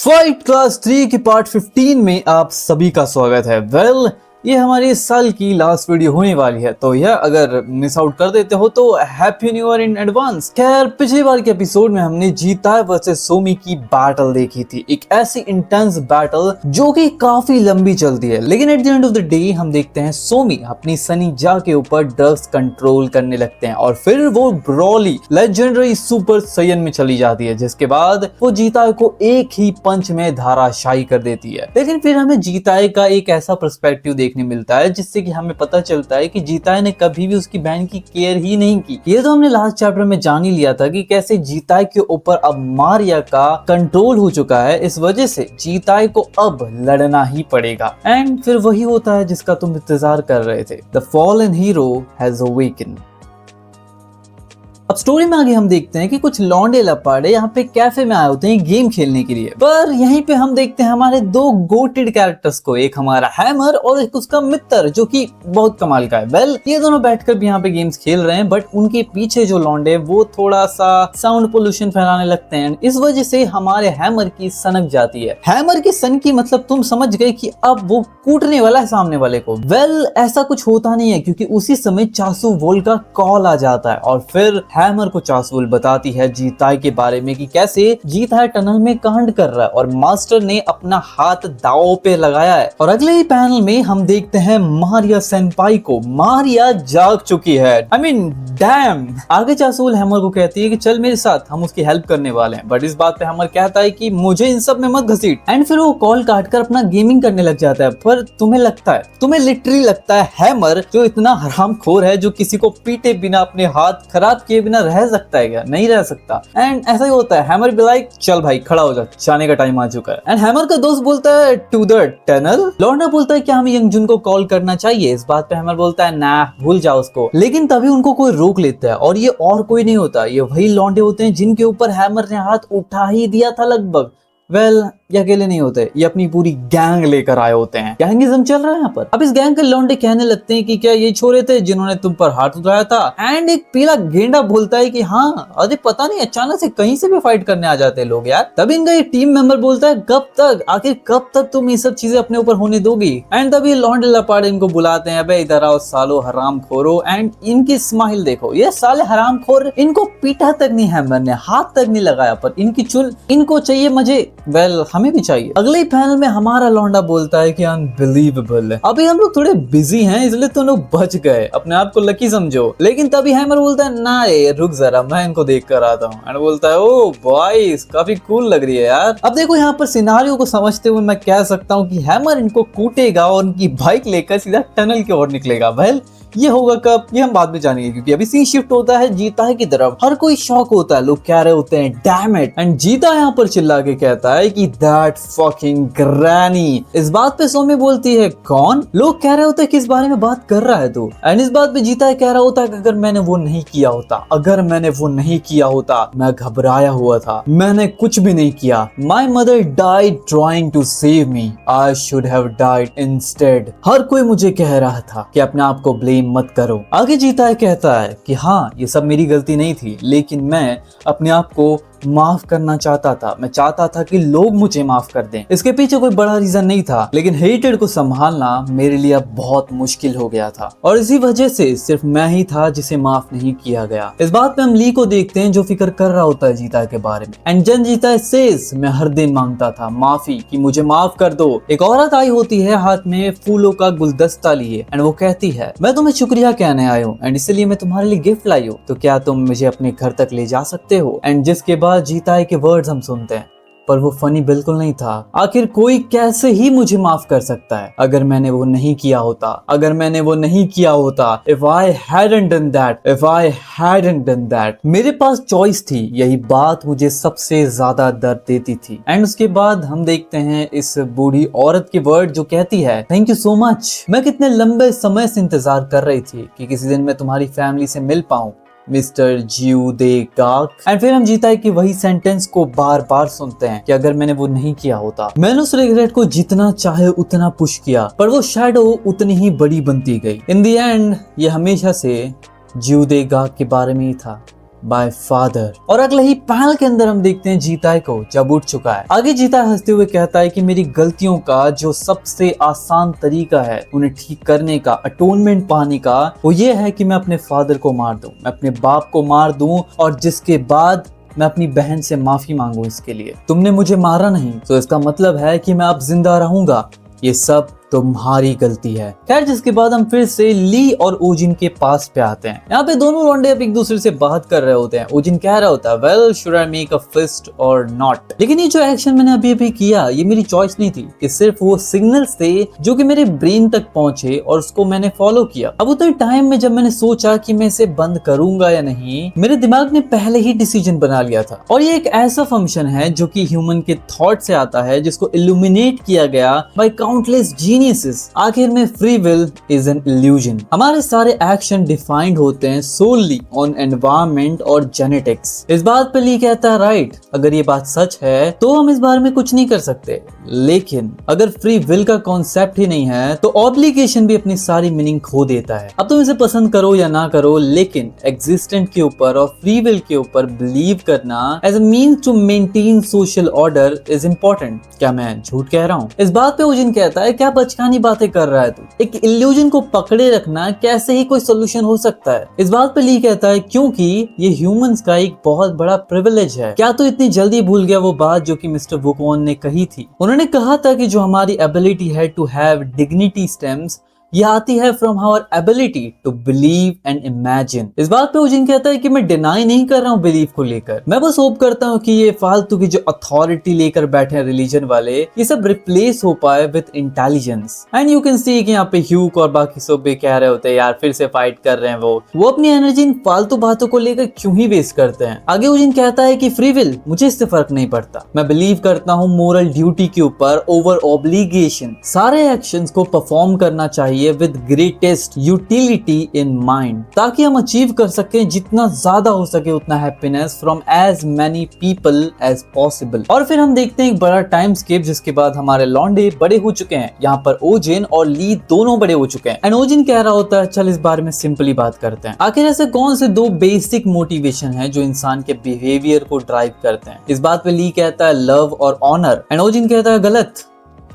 Fight class 3 की part 15 में आप सभी का स्वागत है। ये हमारी इस साल की लास्ट वीडियो होने वाली है, तो यह अगर मिस आउट कर देते हो तो happy new year in advance. खैर, पिछली बार के एपिसोड में हमने जीताए वर्सेस सोमी की बैटल देखी थी, एक ऐसी इंटेंस बैटल जो कि काफी लंबी चलती है, लेकिन at the end of the day हम देखते हैं सोमी अपनी सनी जा के ऊपर ड्रग्स कंट्रोल करने लगते हैं और फिर वो ब्रॉली लेजेंडरी सुपर सैयन में चली जाती है, जिसके बाद वो जीताए को एक ही पंच में धाराशायी कर देती है। लेकिन फिर हमें जीताए का एक ऐसा पर्सपेक्टिव देखने मिलता है जिससे कि हमें पता चलता है कि जीताए ने कभी भी उसकी बहन की केयर ही नहीं की। ये तो हमने लास्ट चैप्टर में जान ही लिया था कि कैसे जीताए के ऊपर अब मारिया का कंट्रोल हो चुका है, इस वजह से जीताए को अब लड़ना ही पड़ेगा। एंड फिर वही होता है जिसका तुम इंतजार कर रहे थे, the fallen hero has awaken. अब स्टोरी में आगे हम देखते हैं कि कुछ लौंडे लपाड़े यहाँ पे कैफे में आए होते हैं गेम खेलने के लिए, पर यहीं पे हम देखते हैं हमारे दो गोटेड कैरेक्टर्स को, एक हमारा हैमर और एक उसका मित्र जो कि बहुत कमाल का है। ये दोनों बैठकर भी यहाँ पे गेम्स खेल रहे हैं, बट उनके पीछे जो लौंडे वो थोड़ा सा साउंड पोल्यूशन फैलाने लगते हैं। इस वजह से हमारे हैमर की सनक जाती है। हैमर की सन की मतलब तुम समझ गए कि अब वो कूटने वाला है सामने वाले को। ऐसा कुछ होता नहीं है, क्योंकि उसी समय चासू वोल का कॉल आ जाता है और फिर हैमर को चासुल बताती है जीताए के बारे में कि कैसे जीताए टनल में कांड कर रहा है और मास्टर ने अपना हाथ दांव पे लगाया है। और अगले ही पैनल में हम देखते हैं मारिया सेनपाई को। मारिया जाग चुकी है, आई मीन डैम। आगे चासुल हैमर को कहती है कि चल मेरे साथ, हम उसकी हेल्प करने वाले हैं, बट इस बात पे हैमर कहता है कि मुझे इन सब में मत घसीट। एंड फिर वो कॉल काटकर अपना गेमिंग करने लग जाता है। पर तुम्हें लिटरली लगता है हैमर जो इतना हरामखोर है, जो किसी को पीटे बिना अपने हाथ खराब किए बिना रह सकता है क्या? नहीं रह सकता। एंड ऐसा ही होता है, हैमर भी लाइक चल भाई खड़ा हो जा, जाने का टाइम आ चुका है। एंड हैमर का दोस्त बोलता है टू द टनल। लौंडा बोलता है क्या हमें यंगजुन को कॉल करना चाहिए? इस बात पे हैमर बोलता है ना, भूल जाओ उसको। लेकिन तभी उनको कोई रोक लेता है और ये और कोई नहीं होता, ये वही लौंडे होते हैं जिनके ऊपर हैमर ने हाथ उठा ही दिया था लगभग। ये अकेले नहीं होते, ये अपनी पूरी गैंग लेकर आए होते हैं। गैंगिज्म चल रहा है यहाँ पर। अब इस गैंग के लौंडे कहने लगते हैं कि क्या ये छोरे थे जिन्होंने तुम पर हाथ उठाया था? एंड एक पीला गेंडा बोलता है कि हाँ, अरे पता नहीं अचानक से कहीं से भी फाइट करने आ जाते हैं लोग यार। तभी इनका एक टीम मेंबर बोलता है कब तक, आखिर कब तक तुम ये सब चीजें अपने ऊपर होने दोगी? एंड तभी लौंडे लपाड़े इनको बुलाते हैं, अबे इधर आओ सालो हराम खोरो। एंड इनकी स्माइल देखो, ये साले हराम खोर, इनको पीटा तक नहीं हैमर ने, हाथ तक नहीं लगाया, पर इनकी चुल इनको चाहिए मजे। हमें भी चाहिए। अगले पैनल में हमारा लौंडा बोलता है कि अनबिलीवेबल, अभी हम लोग थोड़े बिजी हैं इसलिए तुम लोग बच गए, अपने आप को लकी समझो। लेकिन तभी हैमर बोलता है ना रे रुक जरा, मैं इनको देख कर आता हूँ। एंड बोलता है ओ बॉयज काफी कूल लग रही है यार। अब देखो यहाँ पर सिनारियो को समझते हुए मैं कह सकता हूँ कि हैमर इनको कूटेगा और उनकी बाइक लेकर सीधा टनल की ओर निकलेगा। ये होगा कब, ये हम बाद में जानेंगे, क्योंकि अभी सीन शिफ्ट होता है जीता है की तरफ। हर कोई शॉक होता है, लोग कह रहे होते हैं डैम इट। एंड जीता यहाँ पर चिल्ला के कहता है कि दैट फकिंग ग्रैनी। इस बात पे सोमी बोलती है कौन? लोग कह रहे होते हैं किस बारे में बात कर रहा है तू? एंड इस बात पे जीता है कह रहा होता है कि अगर मैंने वो नहीं किया होता, मैं घबराया हुआ था, मैंने कुछ भी नहीं किया। My mother died trying to save me, I should have died instead. हर कोई मुझे कह रहा था कि अपने आप को ब्लेम मत करो। आगे जीता है कहता है कि हाँ ये सब मेरी गलती नहीं थी, लेकिन मैं अपने आप को माफ करना चाहता था। मैं चाहता था कि लोग मुझे माफ कर दें। इसके पीछे कोई बड़ा रीजन नहीं था, लेकिन हेटेड को संभालना मेरे लिए अब बहुत मुश्किल हो गया था और इसी वजह से सिर्फ मैं ही था जिसे माफ नहीं किया गया। इस बात में हम ली को देखते हैं जो फिक्र कर रहा होता है जीता के बारे में। एंड जन जीता सेज मैं हर दिन मांगता था माफी कि मुझे माफ कर दो। एक औरत आई होती है हाथ में फूलों का गुलदस्ता लिए एंड वो कहती है मैं तुम्हें शुक्रिया कहने आई हूँ एंड इसलिए मैं तुम्हारे लिए गिफ्ट लाई हूँ, तो क्या तुम मुझे अपने घर तक ले जा सकते हो? एंड जिसके बाद जीता है के वर्ड्स हम सुनते हैं, पर वो फनी बिल्कुल नहीं था। आखिर कोई कैसे ही मुझे माफ कर सकता है अगर मैंने वो नहीं किया होता, if I hadn't done that, मेरे पास चॉइस थी। यही बात मुझे सबसे ज्यादा दर्द देती थी। एंड उसके बाद हम देखते हैं इस बूढ़ी औरत के वर्ड जो कहती है थैंक यू सो मच, मैं कितने लंबे समय से इंतजार कर रही थी कि किसी दिन मैं तुम्हारी फैमिली से मिल पाऊं, मिस्टर जियू दे गाक। एंड फिर हम जीता है कि वही सेंटेंस को बार बार सुनते हैं कि अगर मैंने वो नहीं किया होता। मैंने उस रिग्रेट को जितना चाहे उतना पुश किया, पर वो शैडो उतनी ही बड़ी बनती गई। इन द एंड ये हमेशा से जियू दे गाक के बारे में ही था। Bye father. और अगले ही पैनल के अंदर हम देखते हैं जीताई को जब उठ चुका है। आगे जीताई हंसते हुए कहता है कि मेरी गलतियों का जो सबसे आसान तरीका है उन्हें ठीक करने का, अटोनमेंट पाने का, वो ये है कि मैं अपने फादर को मार दूं, मैं अपने बाप को मार दूं, और जिसके बाद मैं अपनी बहन से माफी मांगू इसके लिए। तुमने मुझे मारा नहीं तो इसका मतलब है कि मैं अब जिंदा रहूंगा, ये सब तुम्हारी गलती है। खैर, जिसके बाद हम फिर से ली और ओजिन के पास पे आते हैं। यहाँ पे दोनों लौंडे अब एक दूसरे से बात कर रहे होते हैं। ओजिन कह रहा होता है, well should I make a fist or not. लेकिन ये जो एक्शन मैंने अभी अभी किया, ये मेरी चॉइस नहीं थी, ये सिर्फ वो सिग्नल्स थे जो कि मेरे ब्रेन तक पहुंचे और उसको मैंने फॉलो किया। अब उतने टाइम में जब मैंने सोचा कि मैं इसे बंद करूंगा या नहीं, मेरे दिमाग ने पहले ही डिसीजन बना लिया था। और ये एक ऐसा फंक्शन है जो कि ह्यूमन के थॉट से आता है, जिसको इल्यूमिनेट किया गया बाय काउंटलेस जीनियसेस। आखिर में free will is an illusion. हमारे सारे एक्शन डिफाइंड होते हैं सोलली ऑन एनवायरनमेंट और जेनेटिक्स। इस बात पे ली कहता है, राइट, अगर ये बात सच है तो हम इस बारे में कुछ नहीं कर सकते। लेकिन अगर फ्री विल का कॉन्सेप्ट ही नहीं है तो ऑब्लिगेशन भी अपनी सारी मीनिंग खो देता है। अब तुम इसे पसंद करो या ना करो, लेकिन एग्जिस्टेंट के ऊपर और फ्री विल के ऊपर बिलीव करना as a means to maintain social order is important. क्या मैं झूठ कह रहा हूँ? इस बात पे ओजिन कहता है, क्या बचकानी बातें कर रहा है तू? एक इल्यूजन को पकड़े रखना कैसे ही कोई सोल्यूशन हो सकता है? इस बात पे ली कहता है, क्योंकि ये ह्यूमंस का एक बहुत बड़ा प्रिविलेज है। क्या तो इतनी जल्दी भूल गया वो बात जो कि मिस्टर वुकोन ने कही थी? उन्होंने कहा था कि जो हमारी एबिलिटी है टू हैव डिग्निटी स्टेम्स, ये आती है from our ability to believe and imagine. इस बात पे ओजिन कहता है कि मैं डिनाई नहीं कर रहा हूँ बिलीव को लेकर, मैं बस होप करता हूँ कि ये फालतू की जो अथॉरिटी लेकर बैठे हैं रिलीजन वाले, ये सब रिप्लेस हो पाए with intelligence. And you can सी कि यहाँ पे ह्यूक और बाकी सब भी कह रहे होते हैं, यार फिर से फाइट कर रहे हैं वो अपनी एनर्जी इन फालतू बातों को लेकर क्यों ही वेस्ट करते हैं। आगे ओजिन कहता है कि फ्री विल, मुझे इससे फर्क नहीं पड़ता, मैं बिलीव करता हूँ मोरल ड्यूटी के ऊपर ओवर ऑब्लिगेशन। सारे एक्शंस को परफॉर्म करना चाहिए with greatest utility in mind, ताकि हम अचीव कर सकें जितना ज्यादा हो सके उतना happiness from as many people as possible। और फिर हम देखते हैं एक बड़ा टाइम स्किप, जिसके बाद हमारे लॉन्डे बड़े हो चुके हैं। यहाँ पर ओजिन और ली दोनों बड़े हो चुके हैं। एंड ओजिन कह रहा होता है, चल इस बारे में सिंपली बात करते हैं। आखिर ऐसे कौन से दो बेसिक मोटिवेशन है जो इंसान के बिहेवियर को ड्राइव करते हैं? इस बात पे ली कहता है लव और ऑनर, एंड ओजिन कहता है गलत,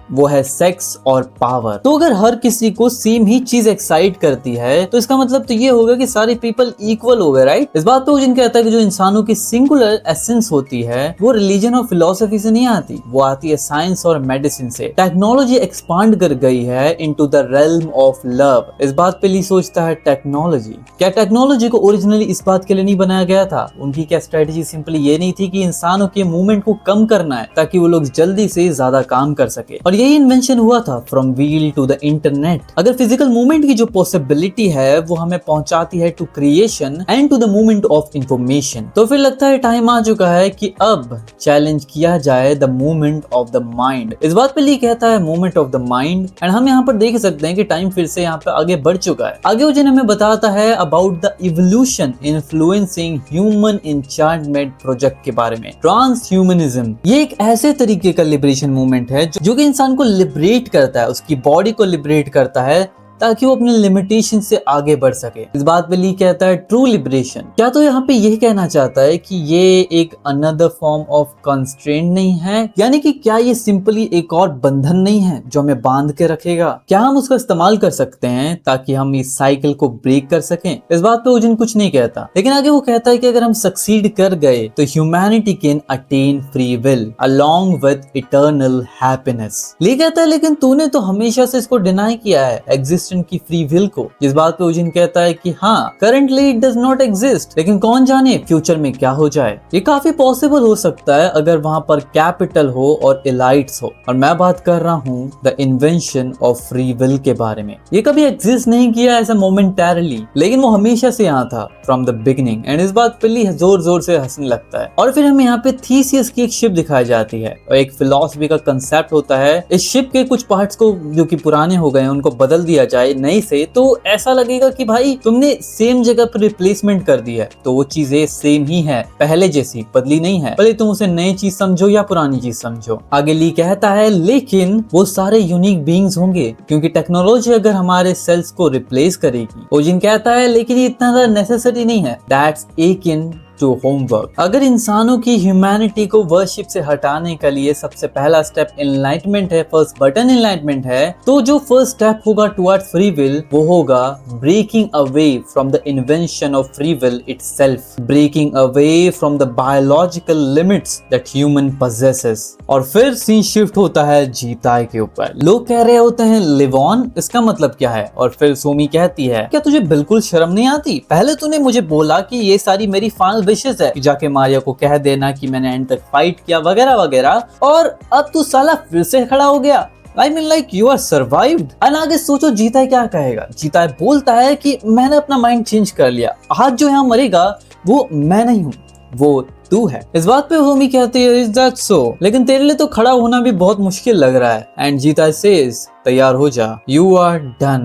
वो है सेक्स और पावर। तो अगर हर किसी को सेम ही चीज एक्साइट करती है तो इसका मतलब तो ये होगा कि सारे पीपल इक्वल हो गए, राइट? इस बात पे ओजिन कहता है कि जो इंसानों की सिंगुलर एसेंस होती है वो रिलीजन और फिलोसफी से नहीं आती, वो आती है साइंस और मेडिसिन से। टेक्नोलॉजी एक्सपांड कर गई है into the realm of love. इस बात पे ली सोचता है, टेक्नोलॉजी, क्या टेक्नोलॉजी को ओरिजिनली इस बात के लिए नहीं बनाया गया था? उनकी क्या स्ट्रेटेजी सिंपली ये नहीं थी कि इंसानों के मूवमेंट को कम करना है ताकि वो लोग जल्दी से ज्यादा काम कर सके? और यही इन्वेंशन हुआ था, from wheel to the internet. अगर फिजिकल मूवमेंट की जो पॉसिबिलिटी है वो हमें पहुंचाती है to creation and to the movement of information, तो फिर लगता है टाइम आ चुका है कि अब चैलेंज किया जाए the movement of the mind. इस बात पे ली कहता है movement of the mind, and हम यहाँ पर देख सकते हैं कि टाइम फिर से यहाँ पे आगे बढ़ चुका है। आगे ओजिन हमें बताता है about the evolution influencing human enchantment project के बारे में। ट्रांस ह्यूमनिज्म, ये एक ऐसे तरीके का लिबरेशन मूवमेंट है जो कि इंसान को लिबरेट करता है, उसकी बॉडी को लिबरेट करता है ताकि वो अपने लिमिटेशन से आगे बढ़ सके। इस बात पे ली कहता है ट्रू लिबरेशन। क्या तो यहाँ पे यही कहना चाहता है कि ये एक अनदर फॉर्म ऑफ कंस्ट्रेंट नहीं है? यानी कि क्या ये सिंपली एक और बंधन नहीं है जो हमें बांध के रखेगा? क्या हम उसका इस्तेमाल कर सकते हैं ताकि हम इस साइकिल को ब्रेक कर सकें? इस बात पे ओजिन कुछ नहीं कहता, लेकिन आगे वो कहता है कि अगर हम सक्सीड कर गए तो humanity can attain free will along with eternal happiness. Lee कहता है, लेकिन तूने तो हमेशा से इसको डिनाई किया है, एग्जिस्ट की फ्री विल को। इस बात पे ओजिन कहता है कि हाँ, currently it does not exist, लेकिन कौन जाने फ्यूचर में क्या हो जाए। ये काफी पॉसिबल हो सकता है अगर वहां पर कैपिटल हो और एलाइट्स हो। और मैं बात कर रहा हूँ the invention of free will के बारे में। ये कभी एग्जिस्ट नहीं किया ऐसा मोमेंटरली, लेकिन वो हमेशा से यहाँ था फ्रॉम द बिगिनिंग। एंड इस बात पे जोर जोर से हंसने लगता है। और फिर हमें यहाँ पे थीसियस की एक शिप दिखाई जाती है और एक फिलॉसफी का कंसेप्ट होता है। इस शिप के कुछ पार्ट्स को जो कि पुराने हो गए उनको बदल दिया जाए नई से, तो ऐसा लगेगा कि भाई तुमने सेम जगह पर रिप्लेसमेंट कर दिया है, तो वो चीजें सेम ही है, पहले जैसी, बदली नहीं है, भले तुम उसे नई चीज समझो या पुरानी चीज समझो। आगे ली कहता है, लेकिन वो सारे यूनिक बीइंग्स होंगे क्योंकि टेक्नोलॉजी अगर हमारे सेल्स को रिप्लेस करेगी। ओजिन कहता है, लेकिन ये इतना ज्यादा नेसेसरी नहीं है। That's akin to homework. अगर इंसानों की ह्यूमैनिटी को वर्शिप से हटाने के लिए सबसे पहला स्टेप एनलाइटमेंट है, फर्स्ट बटन एनलाइटमेंट है, तो जो फर्स्ट स्टेप होगा टुवर्ड्स फ्री विल वो होगा breaking away from the invention of free will itself, breaking away from the biological limits that human possesses। और फिर सीन शिफ्ट होता है जीताय के ऊपर। लोग कह रहे होते हैं लिव ऑन, इसका मतलब क्या है? और फिर सोमी कहती है क्या तुझे बिल्कुल शर्म नहीं आती? पहले तूने मुझे बोला कि ये सारी मेरी फाइनल विशेस है कि जाके मारिया को कह देना कि मैंने एंड तक फाइट किया वगैरह वगैरह, और अब तू साला फिर से खड़ा हो गया। I mean like you are survived। और आगे सोचो जीताय क्या कहेगा। जीताय बोलता है कि मैंने अपना माइंड चेंज कर लिया, आज जो यहाँ मरेगा वो मैं नहीं हूँ, वो तू है। इस बात पे सोमी कहती है इज दैट सो, लेकिन तेरे लिए तो खड़ा होना भी बहुत मुश्किल लग रहा है। एंड जीताय सेज तैयार हो जा, यू आर डन।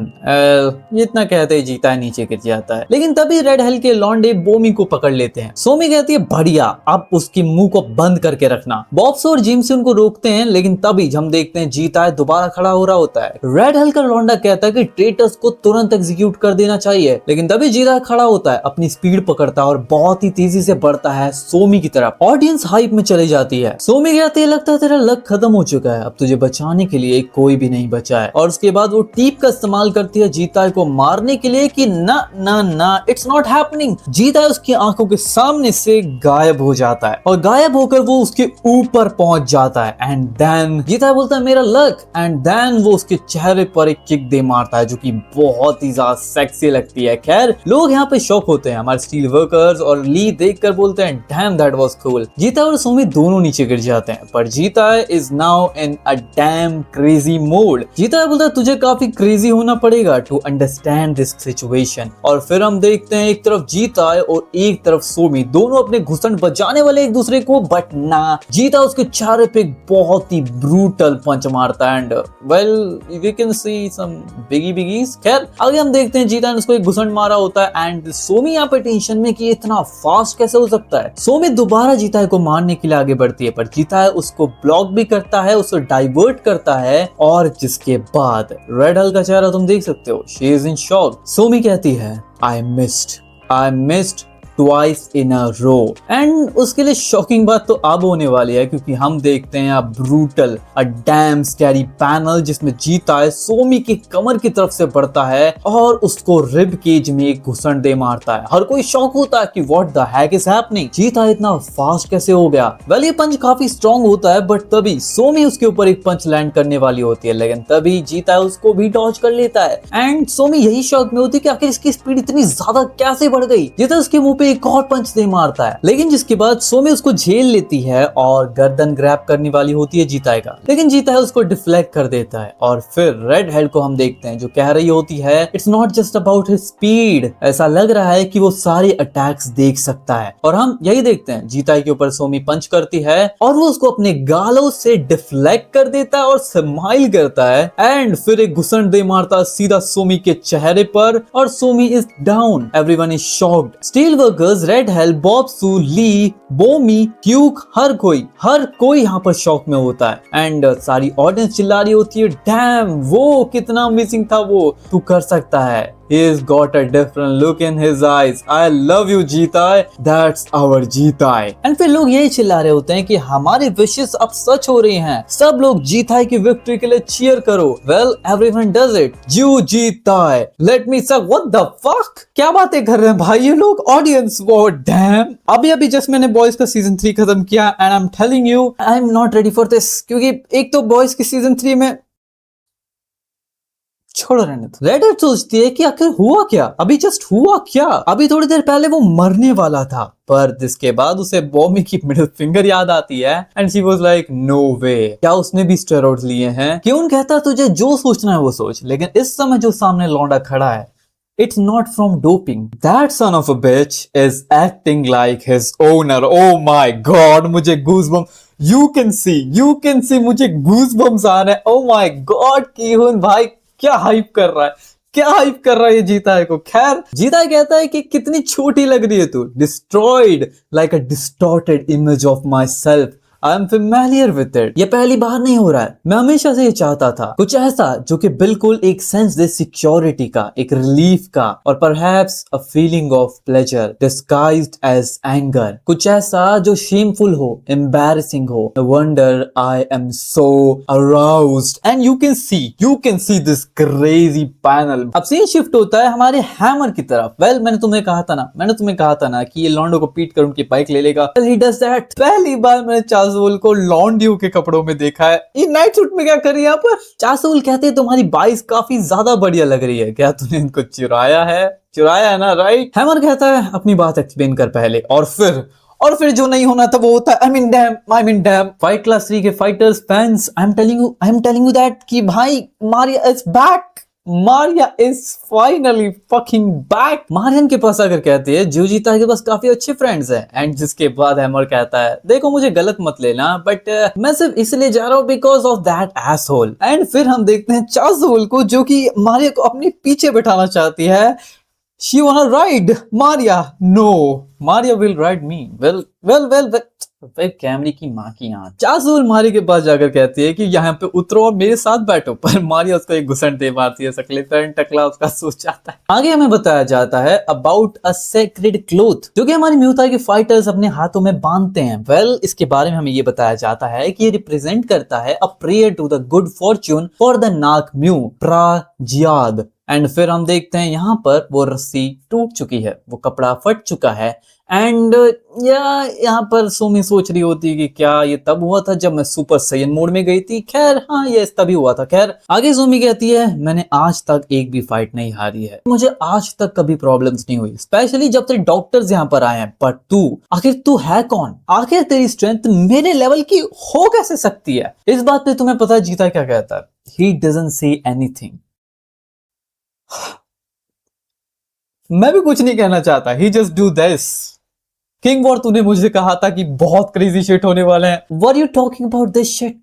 इतना कहते ही जीताय नीचे गिर जाता है। लेकिन तभी रेड हेल के लॉन्डे बोमी को पकड़ लेते हैं। सोमी कहती है बढ़िया, अब उसकी मुंह को बंद करके रखना। बॉब्स और जिम से उनको रोकते हैं, लेकिन तभी हम देखते हैं जीताय दोबारा खड़ा हो रहा होता है। रेड हेल का लॉन्डा कहता है कि ट्रेटर्स को तुरंत एग्जीक्यूट कर देना चाहिए, लेकिन तभी जीताय खड़ा होता है, अपनी स्पीड पकड़ता है और बहुत ही तेजी से बढ़ता है सोमी की तरफ। ऑडियंस हाइप में चली जाती है। सोमी कहती है लगता है तेरा लक खत्म हो चुका है, अब तुझे बचाने के लिए कोई भी नहीं बचा है। और उसके बाद वो टीप का इस्तेमाल करती है जीताय को मारने के लिए कि ना ना ना इट्स नॉट हैपनिंग। जीताय उसकी आंखों के सामने से गायब हो जाता है और गायब होकर वो उसके ऊपर पहुंच जाता है। एंड देन जीताय बोलता है मेरा लक, एंड देन वो उसके चेहरे पर एक किक दे मारता है जो कि बहुत ही ज्यादा सेक्सी लगती है। खैर लोग यहाँ पे शॉक होते हैं, हमारे स्टील वर्कर्स और ली देखकर बोलते हैं damn that was cool. Jitae और सोमी दोनों नीचे गिर जाते हैं, पर Jitae is now in a damn crazy mode. Jitae बोलता है तुझे काफी क्रेजी होना पड़ेगा टू अंडरस्टैंड दिस सिचुएशन। और फिर हम देखते हैं एक तरफ जीताय और एक तरफ सोमी, दोनों अपने घुसंड बचाने वाले एक दूसरे को, बट ना, जीताय उसके चेहरे पे बहुत ही ब्रूटल पंच मारता है। And well we can see some biggies. खैर आगे हम देखते हैं जीताय ने उसको एक घुसंड मारा होता है एंड सोमी यहाँ पे टेंशन में कि इतना फास्ट कैसे हो सकता है। सोमी दोबारा जीताय को मारने के लिए आगे बढ़ती है, पर जीताय उसको ब्लॉक भी करता है, उसको डाइवर्ट करता है, और जिसके बाद रेड हेल का चेहरा तुम देख सकते हो, she is in shock. Somi कहती है I missed twice in a row. And उसके लिए शॉकिंग बात तो अब होने वाली है, क्योंकि हम देखते हैं अब ब्रूटल अ डैम स्कैरी पैनल जिसमें जीताय सोमी की कमर की तरफ से बढ़ता है और उसको रिब केज में एक घुसंड दे मारता है। हर कोई शॉक होता है कि what the heck is happening, Jitae इतना फास्ट कैसे हो गया। वेल ये पंच काफी स्ट्रॉन्ग होता है, बट तभी सोमी उसके ऊपर एक पंच लैंड करने वाली होती है, लेकिन तभी जीताय उसको भी डॉज कर लेता है। एंड सोमी यही शॉक में होती है कि आखिर इसकी स्पीड इतनी ज्यादा कैसे बढ़ गई। जीताय उसके मुंह पे एक और पंच दे मारता है, लेकिन जिसके बाद सोमी उसको झेल लेती है और गर्दन ग्रैब करने वाली होती है जीताय का, लेकिन जीताय उसको डिफ्लेक्ट कर देता है। और फिर रेड हेड को हम देखते हैं जो कह रही होती है it's not just about his speed. ऐसा लग रहा है कि वो सारे अटैक्स देख सकता है, और हम यही देखते हैं जीताय के ऊपर सोमी पंच करती है और वो उसको अपने गालों से डिफ्लेक्ट कर देता है और स्माइल करता है, एंड फिर एक घुसंड दे मारता है सीधा सोमी के चेहरे पर और Somi is down. Everyone is shocked. Steel workers, red hell, Bob Su, Lee, Bomi, ट्यूक, हर कोई यहाँ पर शॉक में होता है। एंड सारी ऑडियंस चिल्ला रही होती है डैम वो कितना अमेजिंग था, वो तू कर सकता है। He's got a different look in his eyes. I love you Jitae, that's our Jitae. And फिर लोग यही चिल्ला रहे होते हैं कि हमारी विशेस अब सच हो रही हैं, सब लोग जीताय की विक्ट्री के लिए चीयर करो। Well, everyone does it. You जीताय, let me suck, what the fuck? क्या बातें कर रहे हैं भाई ये लोग, ऑडियंस, वो डैम। अभी जस्ट मैंने बॉयज का सीजन 3 खत्म किया and I am telling you I am not ready for this, क्योंकि एक तो बॉयज की सीजन 3 में छोड़ो रहने दो। रेडिट सोचती है कि आखिर हुआ क्या, अभी जस्ट हुआ क्या, अभी थोड़ी देर पहले वो मरने वाला था, पर जिसके बाद उसे बॉमी की मिडिल फिंगर याद आती है and she was like no way, क्या उसने भी स्टेरॉइड्स लिए हैं? क्यों कहता तुझे जो सोचना है वो सोच, लेकिन इस समय जो सामने लौंडा खड़ा है it's not from doping. That son of a bitch is acting like his owner. Oh my god, मुझे goosebumps, you can see मुझे goosebumps आ रहे हैं। Oh my god, कीहुन भाई क्या हाइप कर रहा है ये जीताय को। खैर जीताय कहता है कि कितनी छोटी लग रही है तू, destroyed like a distorted image of my self, I am familiar with it. ये पहली बार नहीं हो रहा है, मैं हमेशा से ये चाहता था, कुछ ऐसा जो कि बिल्कुल एक सेंस दे सिक्योरिटी का, एक रिलीफ का, और perhaps a feeling of pleasure disguised as anger. कुछ ऐसा जो शेमफुल हो, एम्बैरेसिंग हो। No wonder I am so aroused and you can see this crazy panel. अब सीन शिफ्ट होता है हमारे हैमर की तरफ। वेल मैंने तुम्हें कहा था ना कि ये लॉन्डो को पीट कर उनकी बाइक ले लेगा। He does that। पहली बार मैंने चासोल को लॉन्डियो के कपड़ों में देखा है। ये नाइट सूट में क्या कर रही है यहाँ पर? चासोल कहते हैं तुम्हारी बाइक काफी ज्यादा बढ़िया लग रही है, क्या तूने इनको चुराया है ना, राइट? हैमर कहता है अपनी बात एक्सप्लेन कर पहले, और फिर जो नहीं होना था वो होता है। I mean dam fight class 3 के fighters fans, I am telling you that कि भाई Maria is back. Maria is finally fucking back. Marian के पास आकर कहती है जूजिता के पास काफी अच्छे फ्रेंड्स हैं, एंड जिसके बाद हैमर कहता है देखो मुझे गलत मत लेना, बट मैं सिर्फ इसलिए जा रहा हूँ because of that asshole. And फिर हम देखते हैं चासोल को जो कि मारिया को अपने पीछे बैठाना चाहती है। She wanna ride Maria. No, Maria will ride me. Well. कैमरे की माँ की आंख। चासुल मारिया के पास जाकर कहती है कि यहाँ पे उतरो और मेरे साथ बैठो, पर मारिया उसको एक घुसंड दे मारती है। सकले टकला उसका सोच जाता है। आगे हमें बताया जाता है अबाउट अ सेक्रेड क्लोथ जो कि हमारी म्यूता के फाइटर्स अपने हाथों में बांधते हैं। वेल इसके बारे में हमें ये बताया जाता है कि ये रिप्रेजेंट करता है a prayer to the good fortune for the नाक म्यू प्राजियाद। एंड फिर हम देखते हैं यहाँ पर वो रस्सी टूट चुकी है, वो कपड़ा फट चुका है। एंड यहाँ पर सोमी सोच रही होती है कि क्या ये तब हुआ था जब मैं सुपर सैयन मोड में गई थी? खैर हाँ, ये तभी हुआ था। खैर आगे सोमी कहती है मैंने आज तक एक भी फाइट नहीं हारी है, मुझे आज तक कभी प्रॉब्लम्स नहीं हुई, स्पेशली जब से डॉक्टर्स यहाँ पर आए हैं। पर आखिर तू है कौन? आखिर तेरी स्ट्रेंथ मेरे लेवल की हो कैसे सकती है? इस बात पे तुम्हें पता है जीता क्या कहता है? He doesn't say anything. मैं भी कुछ नहीं कहना चाहता। He just do this. King war तूने मुझे कहा था कि बहुत क्रेजी शिट होने वाले हैं। What you talking about this shit?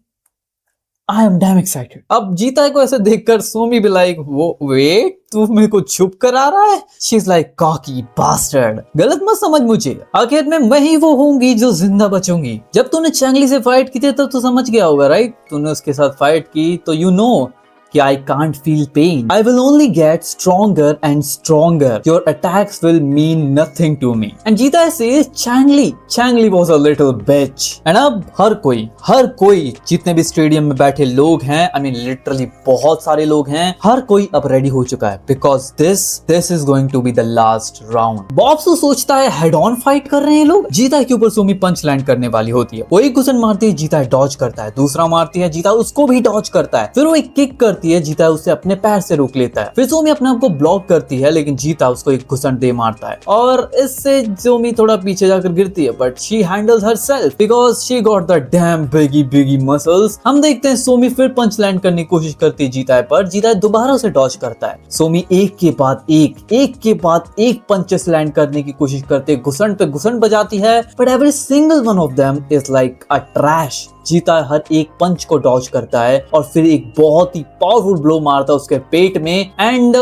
I am damn excited. अब जीता को ऐसे देखकर सोमी भी लाइक वो वेट तू मेरे को छुप कर आ रहा है? She is like cocky bastard. गलत मत समझ मुझे, आखिर में मैं ही वो होंगी जो जिंदा बचूंगी। जब तूने चैंगली से फाइट की थी तब तो समझ गया होगा, राइट? तूने उसके साथ फाइट की तो यू नो कि I can't feel pain. I will only get stronger and stronger. Your attacks will mean nothing to me. And Jita says Changli was a little bitch. And अब हर कोई जितने भी स्टेडियम में बैठे लोग हैं, I mean literally बहुत सारे लोग हैं, हर कोई अब रेडी हो चुका है because this is going to be the last round. बॉब्सू सोचता है हेड ऑन फाइट कर रहे हैं लोग। जीता के ऊपर सोमी पंच लैंड करने वाली होती है। वो एक घुसन मारती है, जीता डॉज करता है, दूसरा मारती है, जीता उसको भी डॉज करता है, फिर वो एक किक करती है, जीता उसे अपने पैर से रोक लेता है, फिर सोमी अपने आप को ब्लॉक करती है, लेकिन जीता उसको एक घुसन दे मारता है और इससे सोमी थोड़ा पीछे जाकर गिरती है, but she handles herself because she got the damn biggie muscles. हम देखते हैं सोमी फिर पंच लैंड करने की कोशिश करती है जीता पर, जीता दोबारा उसे डॉज करता है। सोमी एक के बाद एक पंचेस लैंड करने की कोशिश करते, घुसन पे घुसन बजाती है, but every single one of them is like a trash. जीता हर एक पंच को डॉज करता है और फिर एक बहुत ही पावरफुल ब्लो मारता है उसके पेट में, एंड